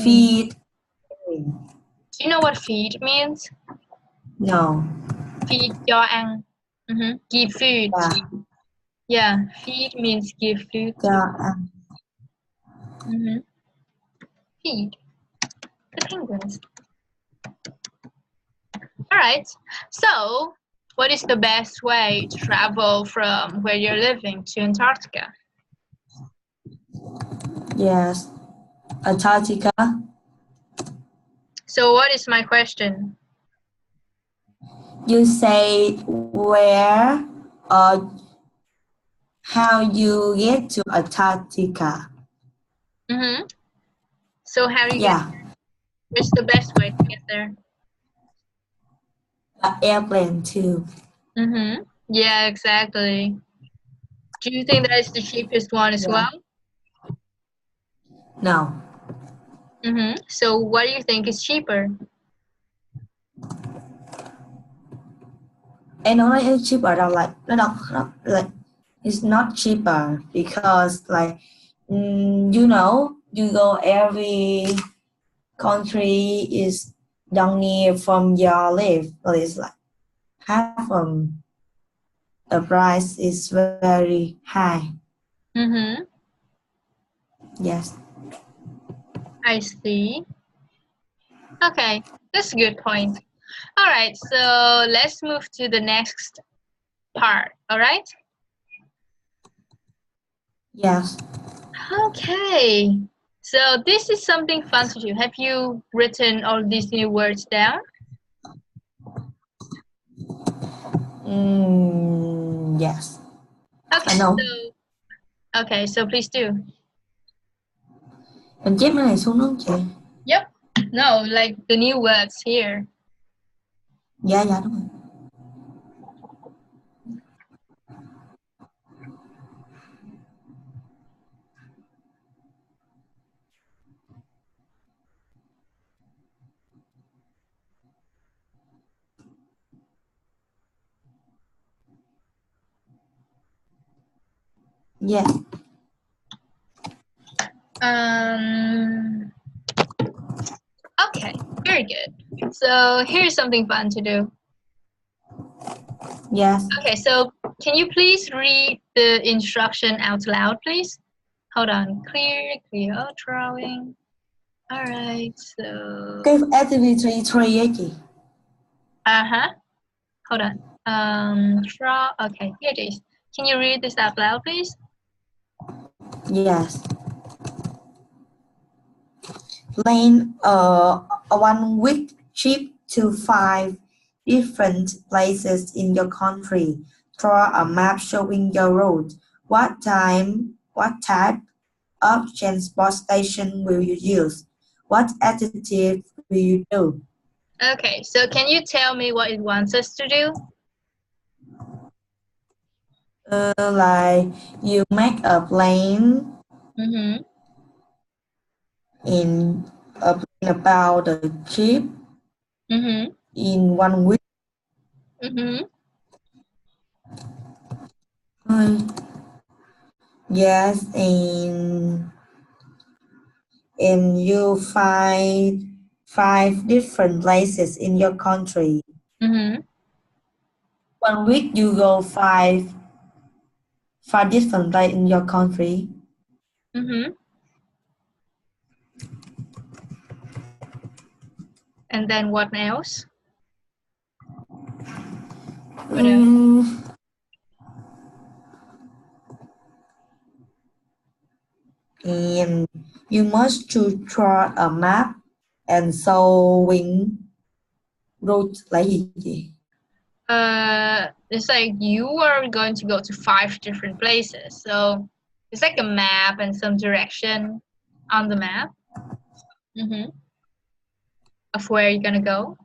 Feed. Do you know what feed means? No. Feed cho ăn. Mm-hmm. Give food. Yeah. Yeah, feed means give food. Yeah. Mm-hmm. Feed the penguins. All right. So, what is the best way to travel from where you're living to Antarctica? Yes. Antarctica. So, what is my question? You say where or how you get to Antarctica. Mm-hmm. So, how do you get Yeah. there? What's the best way to get there? Airplane too. Mm-hmm. Yeah, exactly. Do you think that is the cheapest one as Yeah. well? No. Mm-hmm. So, what do you think is cheaper? And nó nói cheaper đâu like nó like it's not cheaper because like you know you go every country is down near from your live, but it's like half the price is very high. Mm-hmm. Yes. I see. Okay, that's a good point. All right, so let's move to the next part. All right. Yes. Okay. So this is something fun to do. Have you written all these new words down? Yes. Okay. I know. So please do. Mình chép cái này xuống đúng không chị? Yep. No, like the new words here. Dạ đúng rồi. Yeah. Okay, very good. So here's something fun to do. Yes. Okay, so can you please read the instruction out loud, please? Hold on. Clear all drawing. All right, so... Cái activity 3 á chị. Uh-huh. Hold on. Draw. Okay, here it is. Can you read this out loud, please? Yes. Plan a 1 week trip to 5 different places in your country. Draw a map showing your route. What type of transport station will you use? What activity will you do? Okay, so can you tell me what it wants us to do? Like you make a plan Mm-hmm. in a plan about the trip Mm-hmm. in 1 week. Mm-hmm. Yes, and you find 5 different places in your country. Mm-hmm. 1 week you go five different places in your country. Mm-hmm. And then what else? What else? And you must to draw a map and showing route là gì chị? It's like you are going to go to 5 different places. So it's like a map and some direction on the map. Mm-hmm. Of where you're gonna go.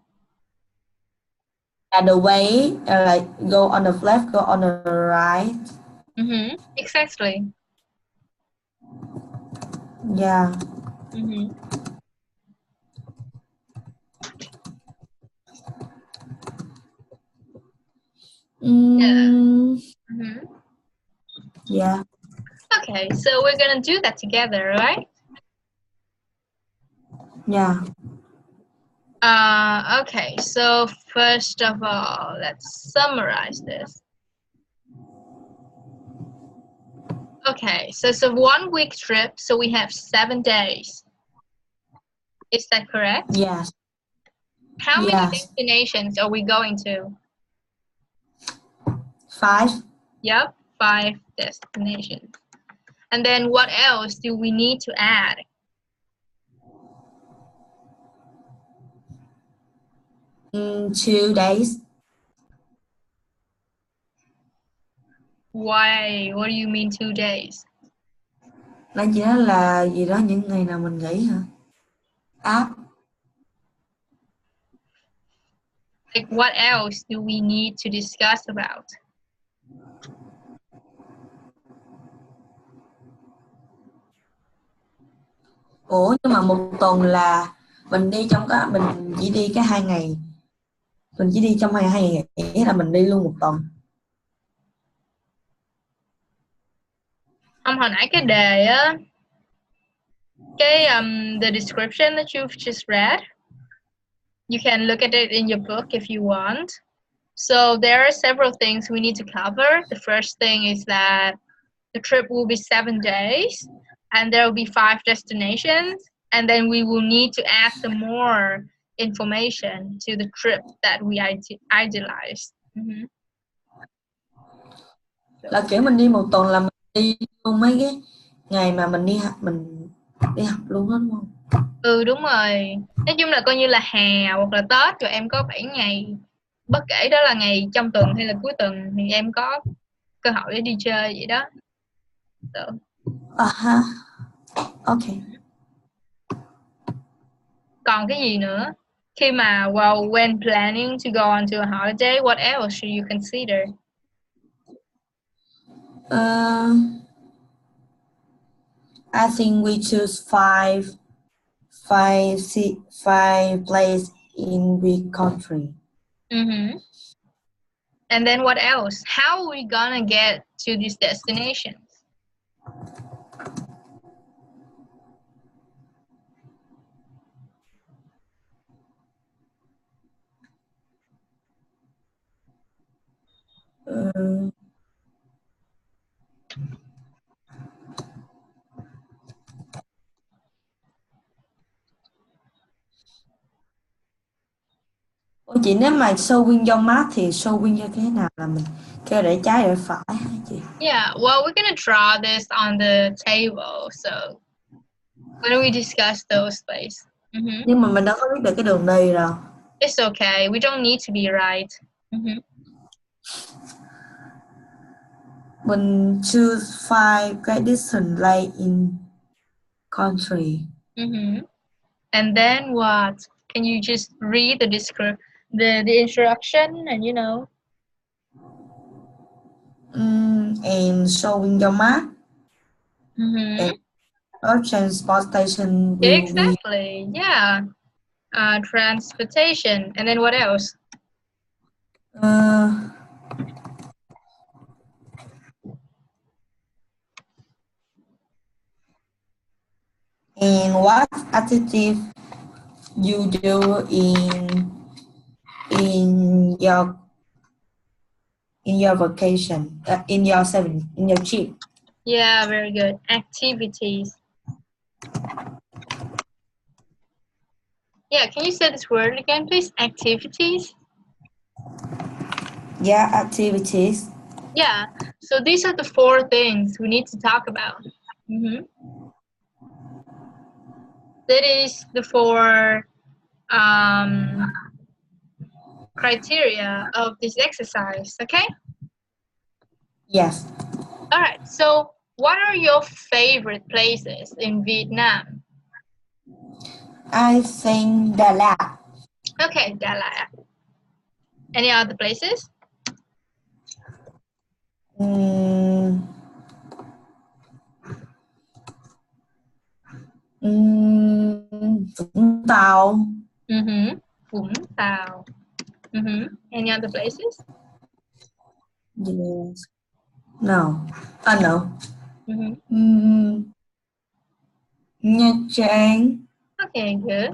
The way like go on the left, go on the right. Mm-hmm. Exactly. Yeah. Mm-hmm. Mm-hmm. Yeah. Okay, so we're gonna do that together, right? Yeah. Okay, so first of all, let's summarize this. Okay, so it's a 1 week trip, so we have 7 days. Is that correct? Yes. How many Yes. destinations are we going to? 5. Yep, 5 destinations. And then what else do we need to add? In 2 days. Why? What do you mean 2 days? Nó chỉ nói là gì đó những ngày nào mình nghỉ hả? Like, what else do we need to discuss about? Ủa nhưng mà 1 tuần là mình đi trong mình chỉ đi cái 2 ngày. Mình chỉ đi trong 2 ngày nghĩa là mình đi luôn 1 tuần. Hồi nãy cái đề á, the description that you've just read, you can look at it in your book if you want. So there are several things we need to cover. The first thing is that the trip will be 7 days and there will be 5 destinations, and then we will need to add some more information to the trip that we idealized. Mm-hmm. Là kiểu mình đi 1 tuần là mình đi luôn mấy cái ngày mà mình đi học luôn hết đúng không? Ừ đúng rồi. Nói chung là coi như là hè hoặc là Tết rồi em có 7 ngày. Bất kể đó là ngày trong tuần hay là cuối tuần thì em có cơ hội để đi chơi vậy đó. Ok. Còn cái gì nữa? Khi mà when planning to go on to a holiday, what else should you consider? I think we choose five places in the country. Mm-hmm. And then what else? How are we gonna get to these destinations? Ủa chị, nếu mà showing your map thì showing như thế nào, là mình kêu để trái để phải hả chị? Yeah, well, we're gonna draw this on the table, so why don't we discuss those places? Nhưng mà mình đâu có biết được cái đường đi đâu. It's okay. We don't need to be right. Mình choose five great distance lay in country. And then what? Can you just read the instruction and you know? And showing your map. And our transportation will Exactly. Yeah. Transportation. And then what else? And what activity you do in your vacation, in your trip? Yeah, very good. Activities. Yeah, can you say this word again, please? Activities? Yeah, activities. Yeah, so these are the 4 things we need to talk about. That is the 4 criteria of this exercise, okay? Yes. All right, so what are your favorite places in Vietnam? I think Đà Lạt. Okay, Đà Lạt. Any other places? Vũng Tàu. Vũng Tàu. Any other places? Yes. No. No. Nha Trang. Okay, good.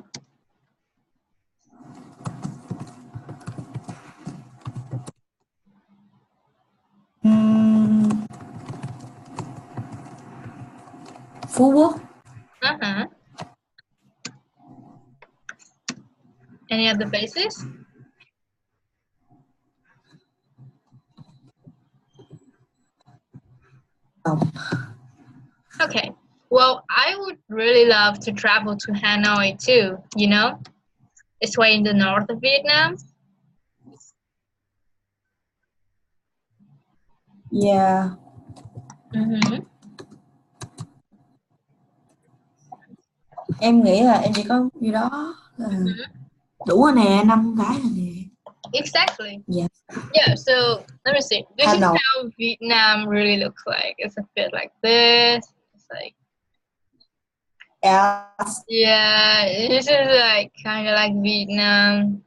Phú Quốc. Any other places? No. Okay. Well, I would really love to travel to Hanoi too, you know? It's way in the north of Vietnam. Yeah. Em nghĩ là em chỉ có như đó là đủ rồi nè, 5 cái rồi nè. Exactly. Yeah. Yeah, so let me see. This is Hanoi. how Vietnam really looks like. It's a bit like this. It's like, Yes. yeah, this is like kind of like Vietnam.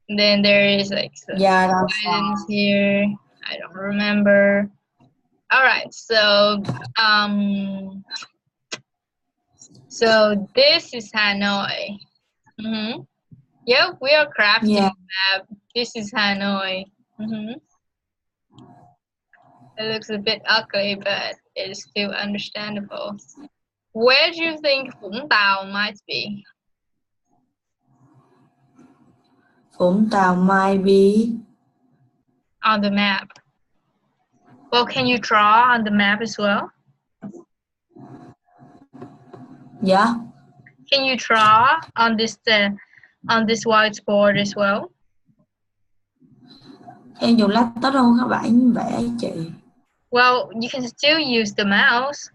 And then there is like some islands here. I don't remember. All right, so so this is Hanoi. Yep, we are crafting a map. This is Hanoi. It looks a bit ugly, but it is still understandable. Where do you think Vũng Tàu might be? Vũng Tàu might be On the map. Well, can you draw on the map as well? Yeah. Can you draw on this whiteboard as well? Em dùng laptop không các bạn vẽ chị? Well, you can still use the mouse.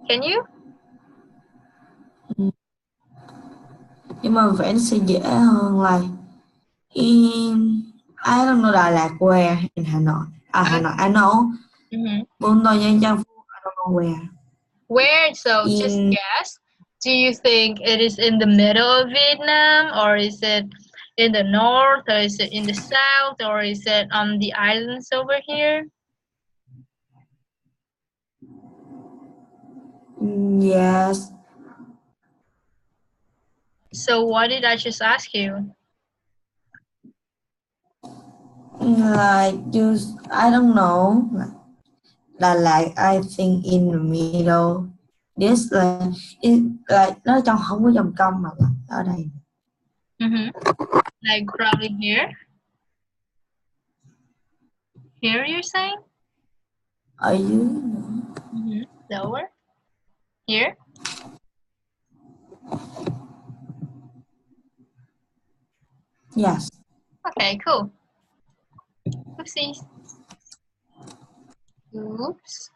Can you? Nhưng mà vẽ nó sẽ dễ hơn là I don't know Đà Lạt where in Hanoi. Hanoi, I know. Buôn Đôn Nha Trang, I don't know where. Where? So just guess. Do you think it is in the middle of Vietnam, or is it in the north, or is it in the south, or is it on the islands over here? Yes. So what did I just ask you? Like you, I don't know. Đà Lạt, I think in the middle. This là like nó trong không có vòng cong mà là ở đây. Like probably here. Here you're saying? Ở dưới. Lower. Here. Yes. Okay, cool. Oopsies. Oops.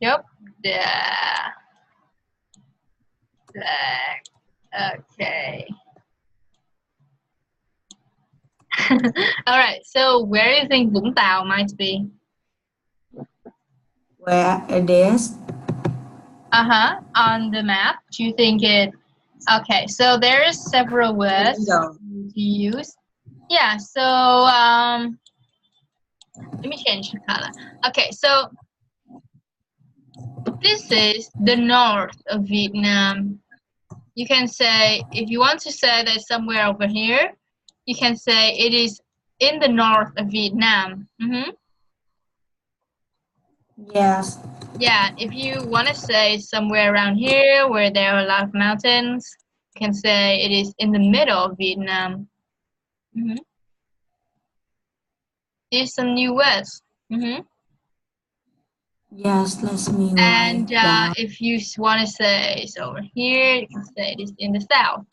Yep. Yeah. Okay. All right. So where do you think Vũng Tàu might be? Where it is? On the map. Do you think it? Okay. So there's several words to use. Yeah. So let me change the color. Okay. So this is the north of Vietnam. You can say, if you want to say that somewhere over here, you can say it is in the north of Vietnam. Yes. Yeah, if you want to say somewhere around here where there are a lot of mountains, you can say it is in the middle of Vietnam. Here's some new words. Yes, let me And write down. if you want to say it's over here, you can say it is in the south.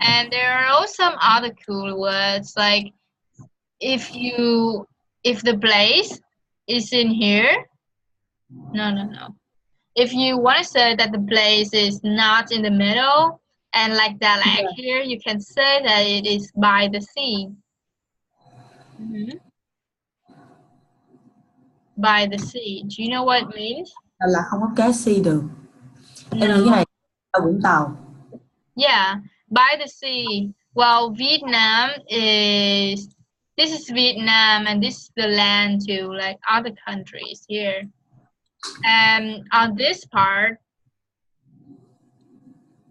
And there are also some other cool words, like if the place is in here. No. If you want to say that the place is not in the middle, and like that, like here, you can say that it is by the sea. By the sea. Do you know what it means? Là không có cái sea được. Em nghĩ cái này là Vũng Tàu. Yeah, by the sea. Well, Vietnam is, this is Vietnam and this is the land to like other countries here. And on this part,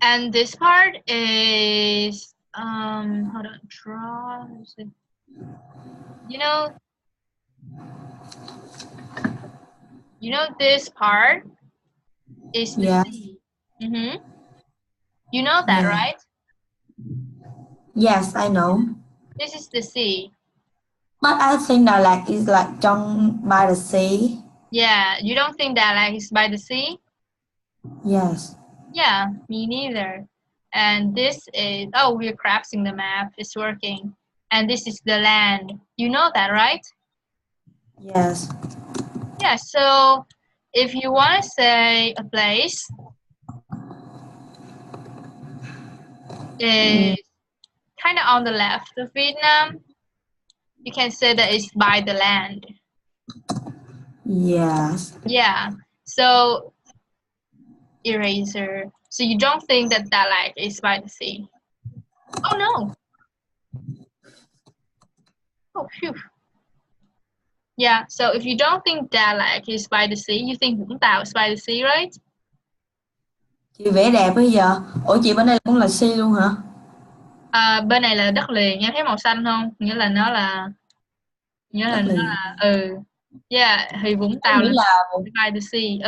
and this part is, hold on, draw, you know this part is the sea. You know that, right? Yes, I know. This is the sea. But I think Đà Lạt is like by the sea. Yeah, you don't think Đà Lạt is by the sea? Yes. Yeah, me neither. And this is, oh, we're crafting the map. It's working. And this is the land. You know that, right? Yes. Yeah, so if you want to say a place is kind of on the left of Vietnam, you can say that it's by the land. Yes. Yeah, so eraser. So you don't think that Đà Lạt is by the sea? Oh no! Oh phew. Yeah, so if you don't think Đà Lạt is by the sea, you think Vũng Tàu is by the sea, right? Chị vẽ đẹp bây giờ. Ủa chị bên đây cũng là sea luôn hả? Bên này là đất liền, em thấy màu xanh không? Nghĩa là nó là yeah, thì Vũng Tàu là by the sea.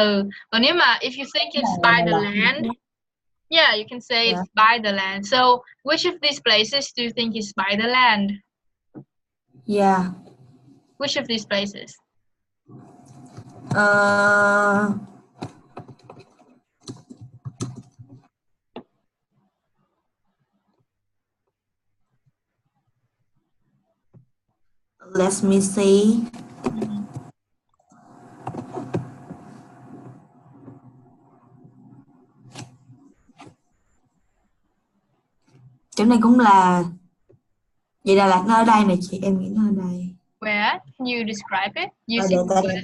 Còn nếu mà if you think it's by the land, yeah, you can say it's by the land. So which of these places do you think is by the land? Yeah. Which of these places? Let me see. Chỗ này cũng là, vậy Đà Lạt nó ở đây này chị, em nghĩ nó ở đây. Where? Can you describe it?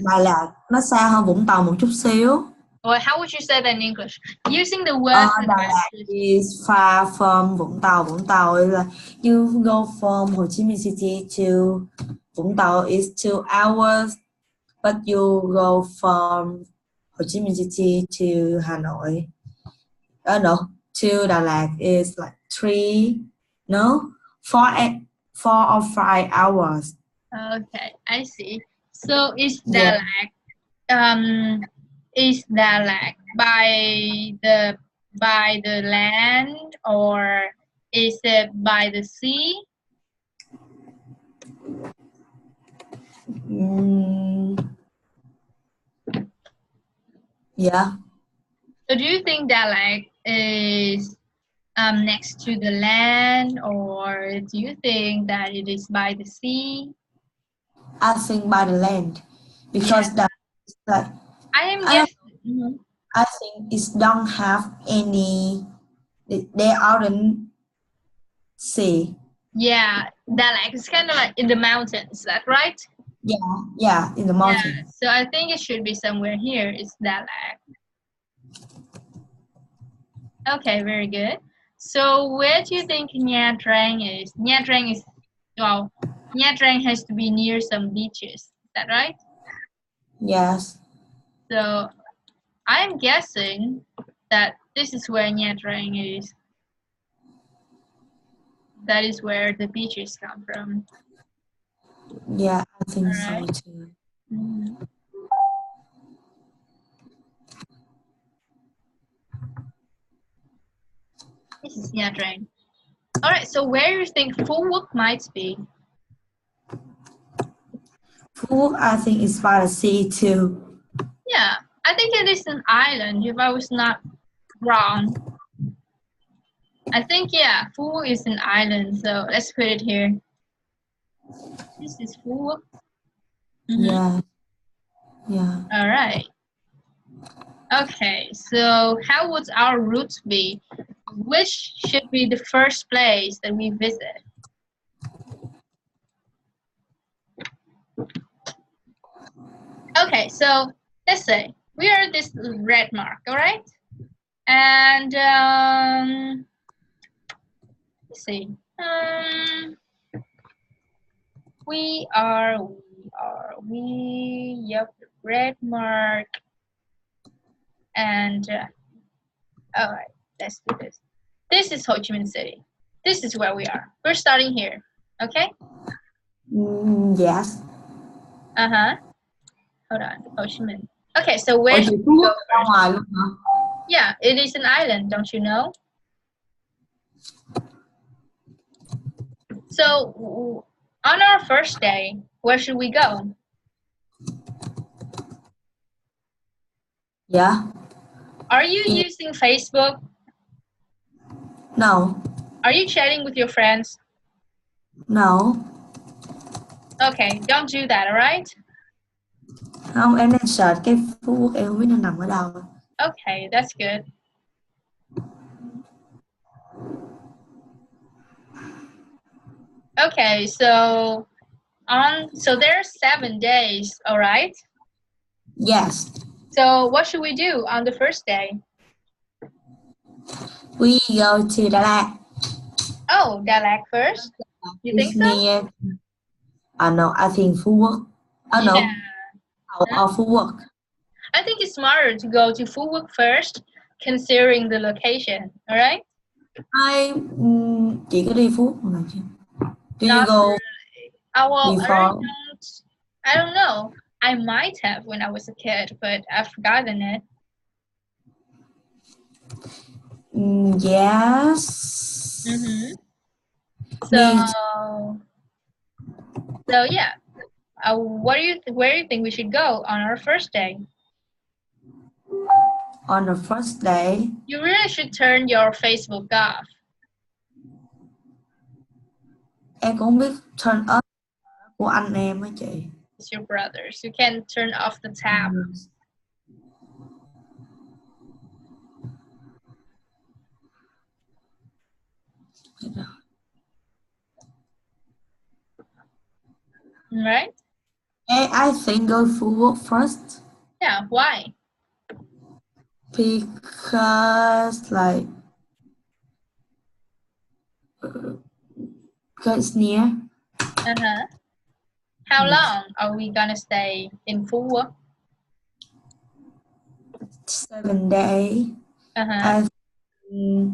Đà Lạt nó xa hơn Vũng Tàu một chút xíu. Or how would you say that in English? Using the word. Đà Lạt is far from Vũng Tàu. Vũng Tàu is like you go from Hồ Chí Minh City to Vũng Tàu is 2 hours, but you go from Hồ Chí Minh City to Hà Nội. No, to Đà Lạt is like 4 4 or 5 hours. Okay, I see. So Yeah, is Dalat by the land, or is it by the sea? mm, yeah, So do you think Dalat is next to the land, or do you think that it is by the sea? I think by the land Yeah, because that like I am I don't guessing. Mhm. I think it don't have any. They aren't sea. Yeah, Dalat is kind of like in the mountains. Is that right? Yeah, in the Yeah. mountain. So I think it should be somewhere here. It's Dalat. Okay, very good. So where do you think Nha Trang is? Nha Trang is, well, Nha Trang has to be near some beaches. Is that right? Yes, So I'm guessing that this is where Nha Trang is. That is where the beaches come from. yeah, I think All so right. too. Mhm. This is Nha Trang. All right. So where do you think Phu Quoc might be? Food, I think is by the sea too. Yeah, I think it is an island. If I was not wrong, I think yeah, Phu is an island. So let's put it here. This is Phu. Yeah, yeah. All right. Okay. So how would our route be? Which should be the first place that we visit? Okay. So let's say we are this red mark. All right. And let's see. Yep, red mark. And all right, let's do this. This is Ho Chi Minh City. This is where we are. We're starting here. Okay? Yes. Uh-huh. Hold on. Ho Chi Minh. Okay, so Ủa where chị should Phú we Quốc go ra first? ngoài luôn hả? Yeah, it is an island, don't you know? So on our first day, where should we go? Yeah. Are you using Facebook? No. Are you chatting with your friends? No. Okay, don't do that, all right? Không, em đang search cái Phú Quốc em không biết nó nằm ở đâu. Okay, that's good. Okay, so there are 7 days, all right? Yes. So what should we do on the first day? We go to Đà Lạt. Oh, Dalat first? You think It's so? near. No, I think Phú Quốc. Yeah. No. Phú Quốc. I think it's smarter to go to Phu Quoc first, considering the location, all right? Chị có đi Phú Quốc lần nào chưa? Do you Not go really. Well, before? I don't know. I might have when I was a kid, but I've forgotten it. Yes. Mm-hmm. Me So yeah. Where do you think we should go on our first day? on the first day. You really should turn your Facebook off. Em cũng không biết turn up của anh em á chị. It's your brothers. You can turn off the tab. Right? I think go Phú Quốc first Yeah, why? because because it's near. Uh-huh. How Yes. long are we gonna stay in Phu Quoc? 7 days. Uh-huh. I think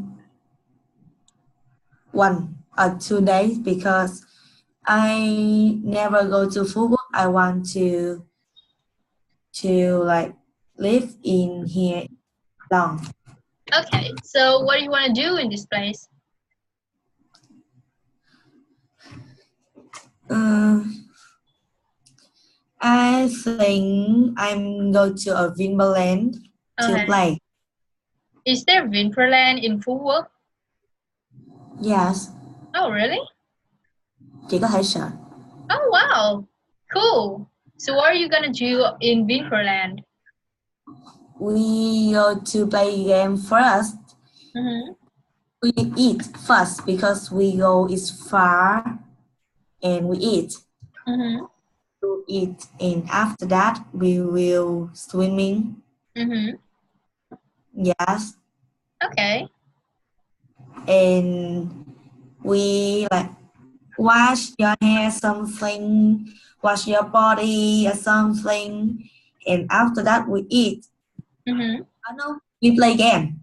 1 or 2 days because I never go to Phú Quốc. I want to like live in here long. Okay, so what do you want to do in this place? I think I'm going to a Vinberland to Okay. play. Is there Vinterland in Phú Quốc? Yes, Oh, really? chị có thể search. Oh, wow. Cool. So what are you gonna do in Vinterland? We go to play game first. Mm-hmm. We eat first because we go is far, and we eat. Mm-hmm. To eat, and after that we will swimming. Mm-hmm. Yes, Okay. and we like wash your hair something, wash your body or something, and after that we eat. Mm-hmm. I know we play game,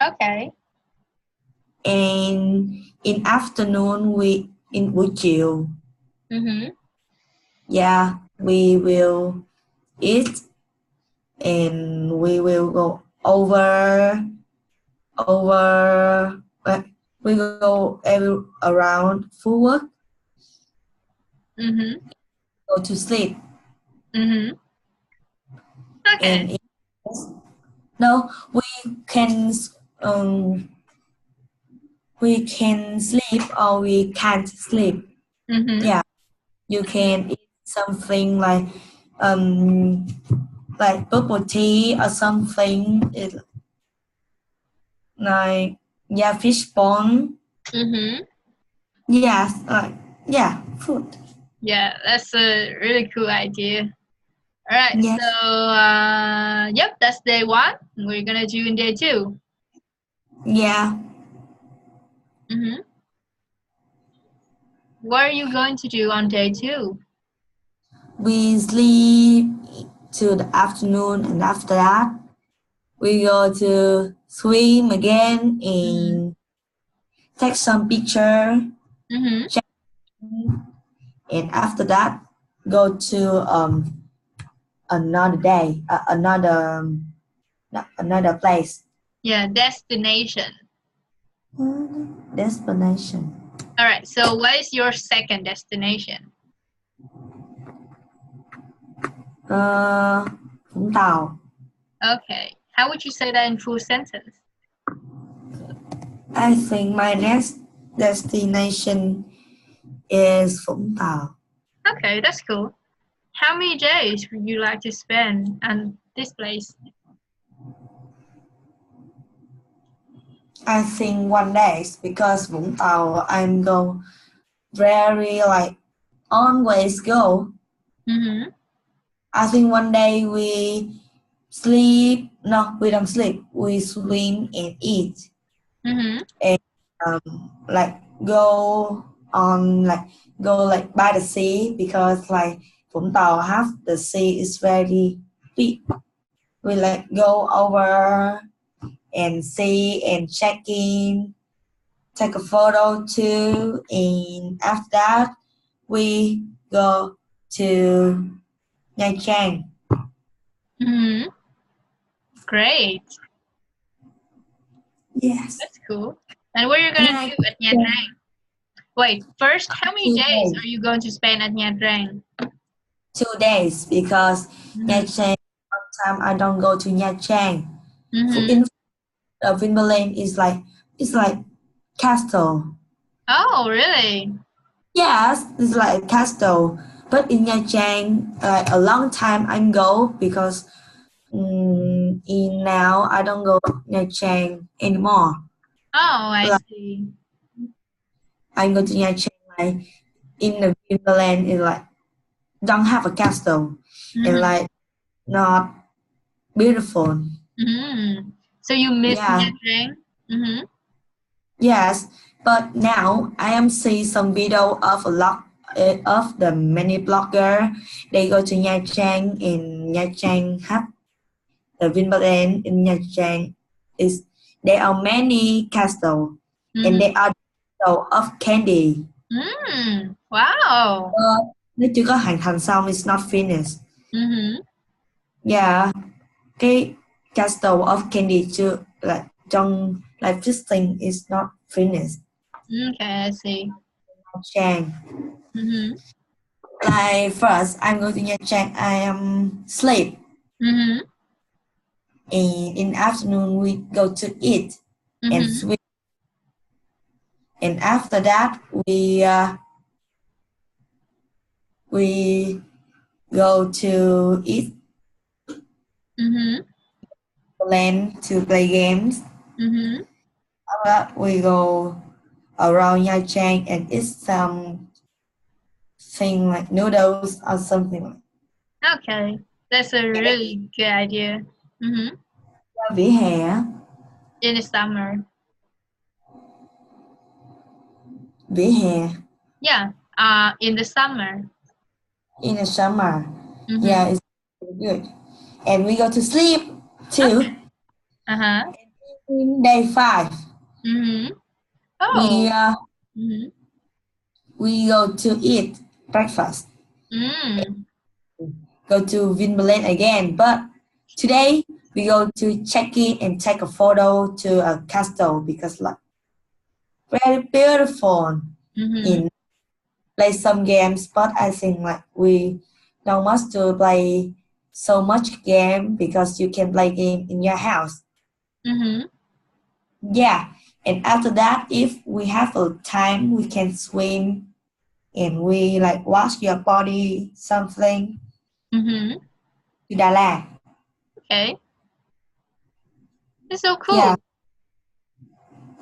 Okay. and in afternoon we in buổi chiều, Mm-hmm. yeah, we will eat, and we will go over we go around Phú Quốc, Mm-hmm. go to sleep. Mm-hmm. Okay. And no, um we can sleep or we can't sleep. Mm-hmm. Yeah, you can eat something like bubble tea or something. It, like yeah, fish bone. Mm-hmm. Yes, yeah, food. Yeah, that's a really cool idea. All right, Yes. so yep, that's day one. We're gonna do in day two. Yeah. Mm-hmm. What are you going to do on day two? We sleep till the afternoon, and after that we go to swim again and take some picture. Mm-hmm. And after that go to another day, another place. Yeah, destination. Destination. All right, so what is your second destination? Vũng Tàu. Okay, how would you say that in full sentence? I think my next destination is Vũng Tàu. Okay, that's cool. How many days would you like to spend on this place? I think 1 day because Vũng Tàu I'm go very like always go. Mm-hmm. I think 1 day we sleep. No, we don't sleep. We swim and eat. Mm-hmm. And like go by the sea because like Vũng Tàu have the sea is very big. We like go over and see and check in, take a photo too, and after that we go to Nha Trang. Mm-hmm. Great. Yes. That's cool. And what are you gonna do at Nha Trang? Wait, first, how many days are you going to spend at Nha Trang? 2 days because Nha Trang. Sometimes I don't go to Nha Trang. In Vinberland is like castle. Oh, really? Yes, it's like a castle. But in Nha Trang, a long time I go because in now I don't go Nha Trang anymore. Oh, I see. I go to Nha Trang like in the Vinberland is like don't have a castle and like not beautiful. So you miss Nha Trang? Yes, but now I am see some video of a lot of the many blogger. They go to Nha Trang, and Nha Trang have the Vinberland in Nha Trang is there are many castle and they are full of candy. Wow. Nó chưa có hoàn thành xong, it's not finished. Yeah, cái Castle of Candy chưa like trong like this thing is not finished. Okay, I see. Nha Trang. Like first, I'm going to Nha Trang. I am sleep. And in afternoon, we go to eat and swim. And after that, we go to eat land to play games. After that, we go around Nha Trang and eat some thing like noodles or something like. Okay, that's a really good idea. Vỉa hè á. In the summer. Vỉa hè. Yeah, in the summer. In the summer. Yeah, it's good. And we go to sleep too. Okay. In day 5. Oh. We go to eat breakfast. Go to Vinpearl again, but today we go to check in and take a photo to a castle because like very beautiful. In play some games, but I think like we don't want to play so much game because you can play game in your house. Yeah, and after that, if we have a time, we can swim and we like wash your body something to Đà Lạt. Okay. It's so cool.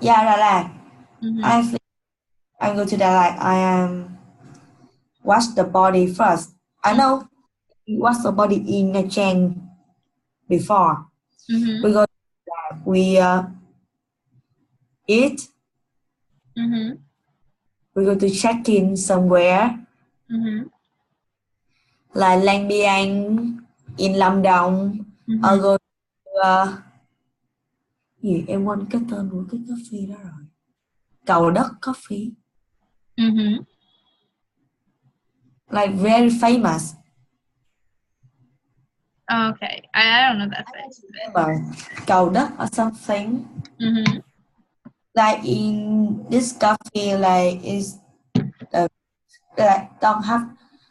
Yeah, Đà Lạt. I think I go to Đà Lạt. I wash the body first. I know you wash the body in Nha Trang before. We go to Đà Lạt. We eat. We go to check in somewhere. Like Lang Biang in Lâm Đồng. Or go to gì em quên cái tên của cái coffee đó rồi. Cầu Đất Coffee. Like very famous. Okay, I don't know that place. Cầu Đất or something. Like in this coffee, like is like don't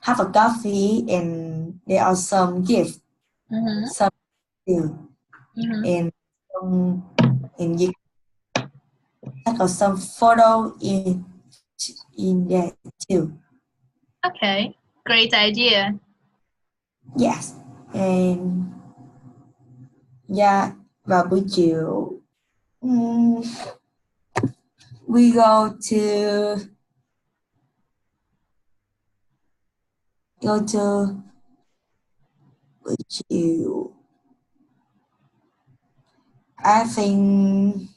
have a coffee and there are some gifts, some food, and you take some photo in there too. Okay, great idea. Yes, and yeah, vào buổi chiều we go to buổi chiều. I think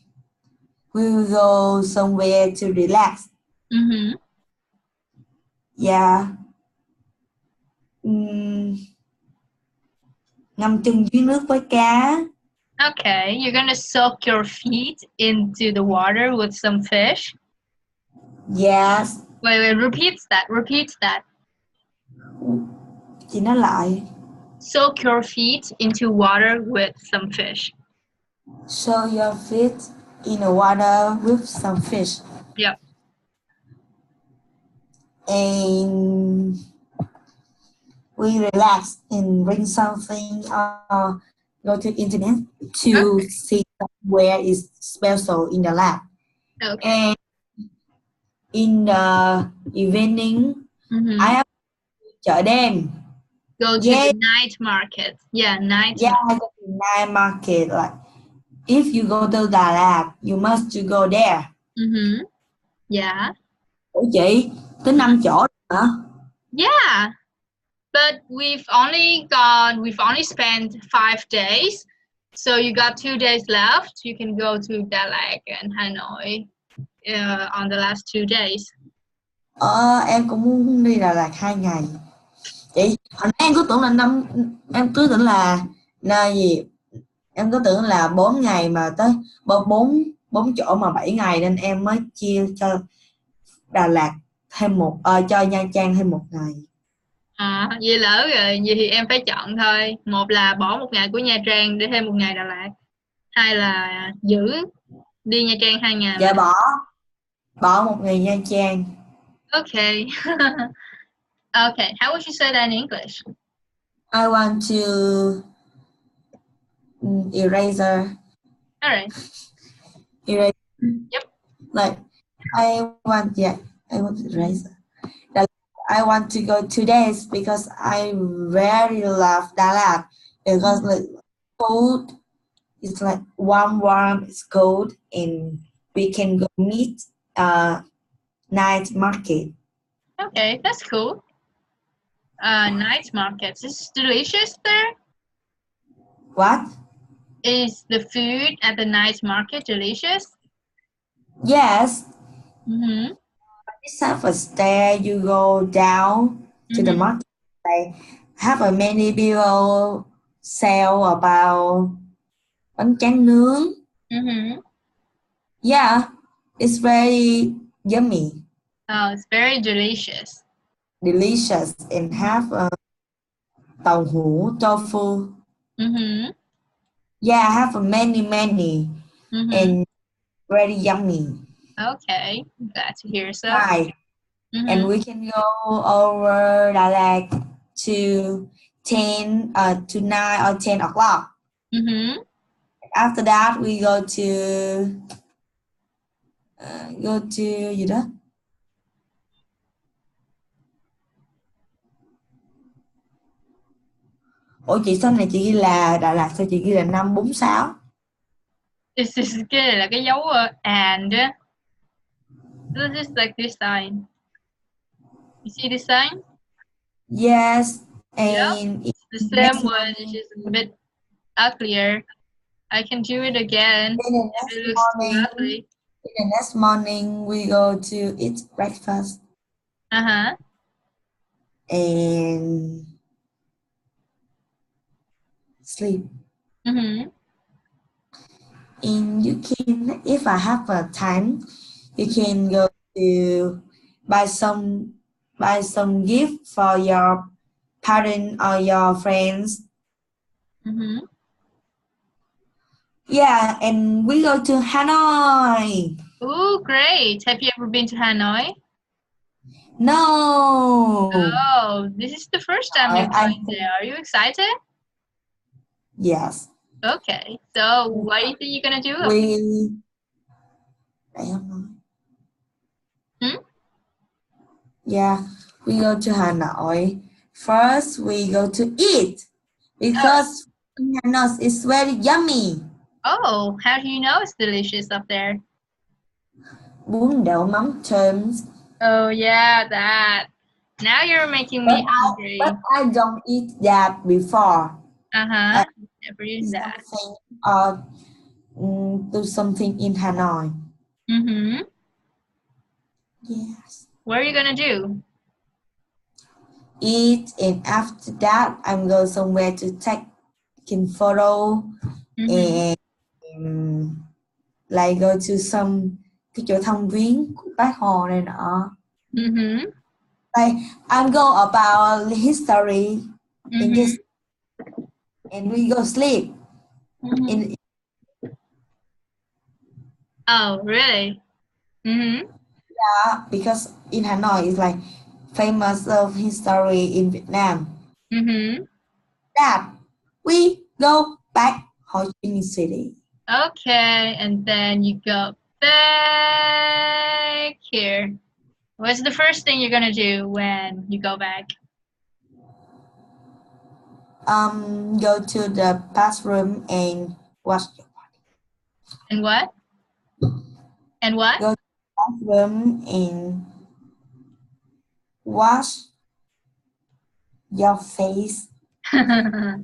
we will go somewhere to relax. Yeah. Ngâm chân dưới nước với cá. Okay, you're gonna soak your feet into the water with some fish. Yes. Wait, repeat that. Chị nói lại. Soak your feet into water with some fish. Soak your feet in the water with some fish. Yep. And we relax and bring something or go to internet to see where is special in the lab. Okay. And in the evening, I have chợ đêm. Go to the night market. Yeah, night market. I go to night market. Like if you go to Đà Lạt, you must go there. Yeah. Ủa chị, tới 5 chỗ hả? Yeah. But we've only spent 5 days. So you got 2 days left. You can go to Đà Lạt and Hanoi on the last 2 days. Em cũng muốn đi Đà Lạt 2 ngày. Chị, hồi nãy em cứ tưởng là em cứ tưởng là gì? Em cứ tưởng là 4 ngày mà tới 4 chỗ mà 7 ngày nên em mới chia cho Đà Lạt cho Nha Trang thêm một ngày. Vậy lỡ rồi, vậy thì em phải chọn thôi. Một là bỏ một ngày của Nha Trang để thêm một ngày Đà Lạt. Hai là giữ đi Nha Trang 2 ngày. Dạ bỏ một ngày Nha Trang. Okay. Okay, how would you say that in English? I want to eraser. All right. Eraser. Yep. Like I want eraser. I want to go 2 days because I very love Đà Lạt because like food is like warm, it's cold, and we can go meet night market. Okay, that's cool. Night markets. Is delicious there? What? Is the food at the night market delicious? Yes. Mm-hmm. This have a stair. You go down to the market. They have a many people sell about bánh tráng nướng. Mm-hmm. Yeah, it's very yummy. Oh, it's very delicious. Delicious and have tàu hũ tofu. Mm-hmm. Yeah, have a many Mm-hmm. and very yummy. Okay, glad to hear so. Right. Mm-hmm. And we can go over Đà Lạt to 9 or 10 o'clock. Mm-hmm. After that, we go to gì đó. Ủa chị sao này chị ghi là Đà Lạt, sao chị ghi là 546? Cái này là cái dấu and. This is like this sign. You see this sign? Yes, Yeah. and It's the same one, it's just a bit uglier. I can do it again. It looks lovely. In the next morning, we go to eat breakfast Uh-huh. and sleep. Mm-hmm. And you can, if I have a time, you can go to buy some gift for your parents or your friends. Mm-hmm. Yeah, and we go to Hanoi. Oh, great. Have you ever been to Hanoi? No. Oh, this is the first time you're going there. Are you excited? Yes. Okay. So what do you think you're gonna do? I don't know. Hmm? Yeah, we go to Hanoi. First, we go to eat because Hanoi is very yummy. Oh, how do you know it's delicious up there? Bún đậu mắm terms. Oh yeah, that. Now you're making me hungry. But I don't eat that before. Uh-huh. Never use that. Or do something in Hanoi. Mm-hmm. Yes. What are you gonna do? Eat, and after that, I'm go somewhere to take photo and like go to some cái chỗ thăm viếng của Bác Hồ này nọ. Mm-hmm. Like I'm go about history in this, and we go sleep. Oh, really? Mm-hmm. Yeah, because in Hanoi is like famous of history in Vietnam. Mm-hmm. That we go back Ho Chi Minh City. Okay, and then you go back here. What's the first thing you're gonna do when you go back? Go to the bathroom and wash your body. And what? And what? Go to the bathroom and wash your face. Mm-hmm.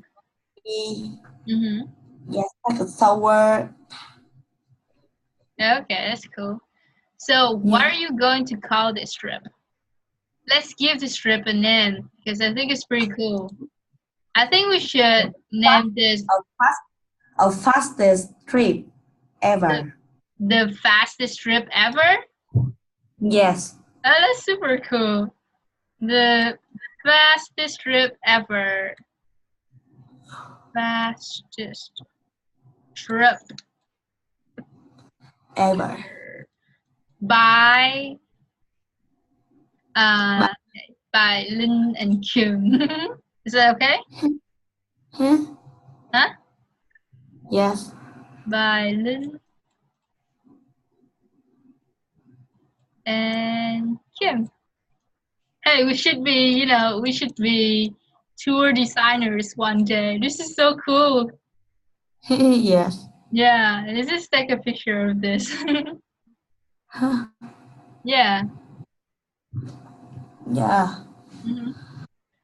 Yes, like a shower. Okay, that's cool. So what are you going to call this trip? Let's give this trip a name because I think it's pretty cool. I think we should name this Our fastest trip ever. the fastest trip ever? Yes. Oh, that's super cool. The fastest trip ever. Fastest trip Ever. by But, by Lin and Kim. Is that okay? huh? Huh? Yes. By Lin and Kim. Hey, we should be tour designers one day. This is so cool. Yes. Yeah, let's just take a picture of this. Huh. Yeah. Yeah. Mhm.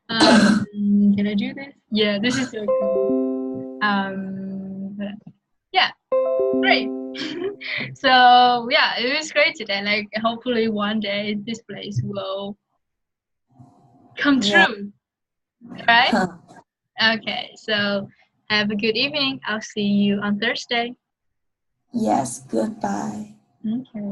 Can I do this? Yeah, this is so cool. Yeah, great. So yeah, it was great today. Like hopefully one day this place will come Yeah. true. Right? Okay, so have a good evening. I'll see you on Thursday. Yes. Goodbye. Okay.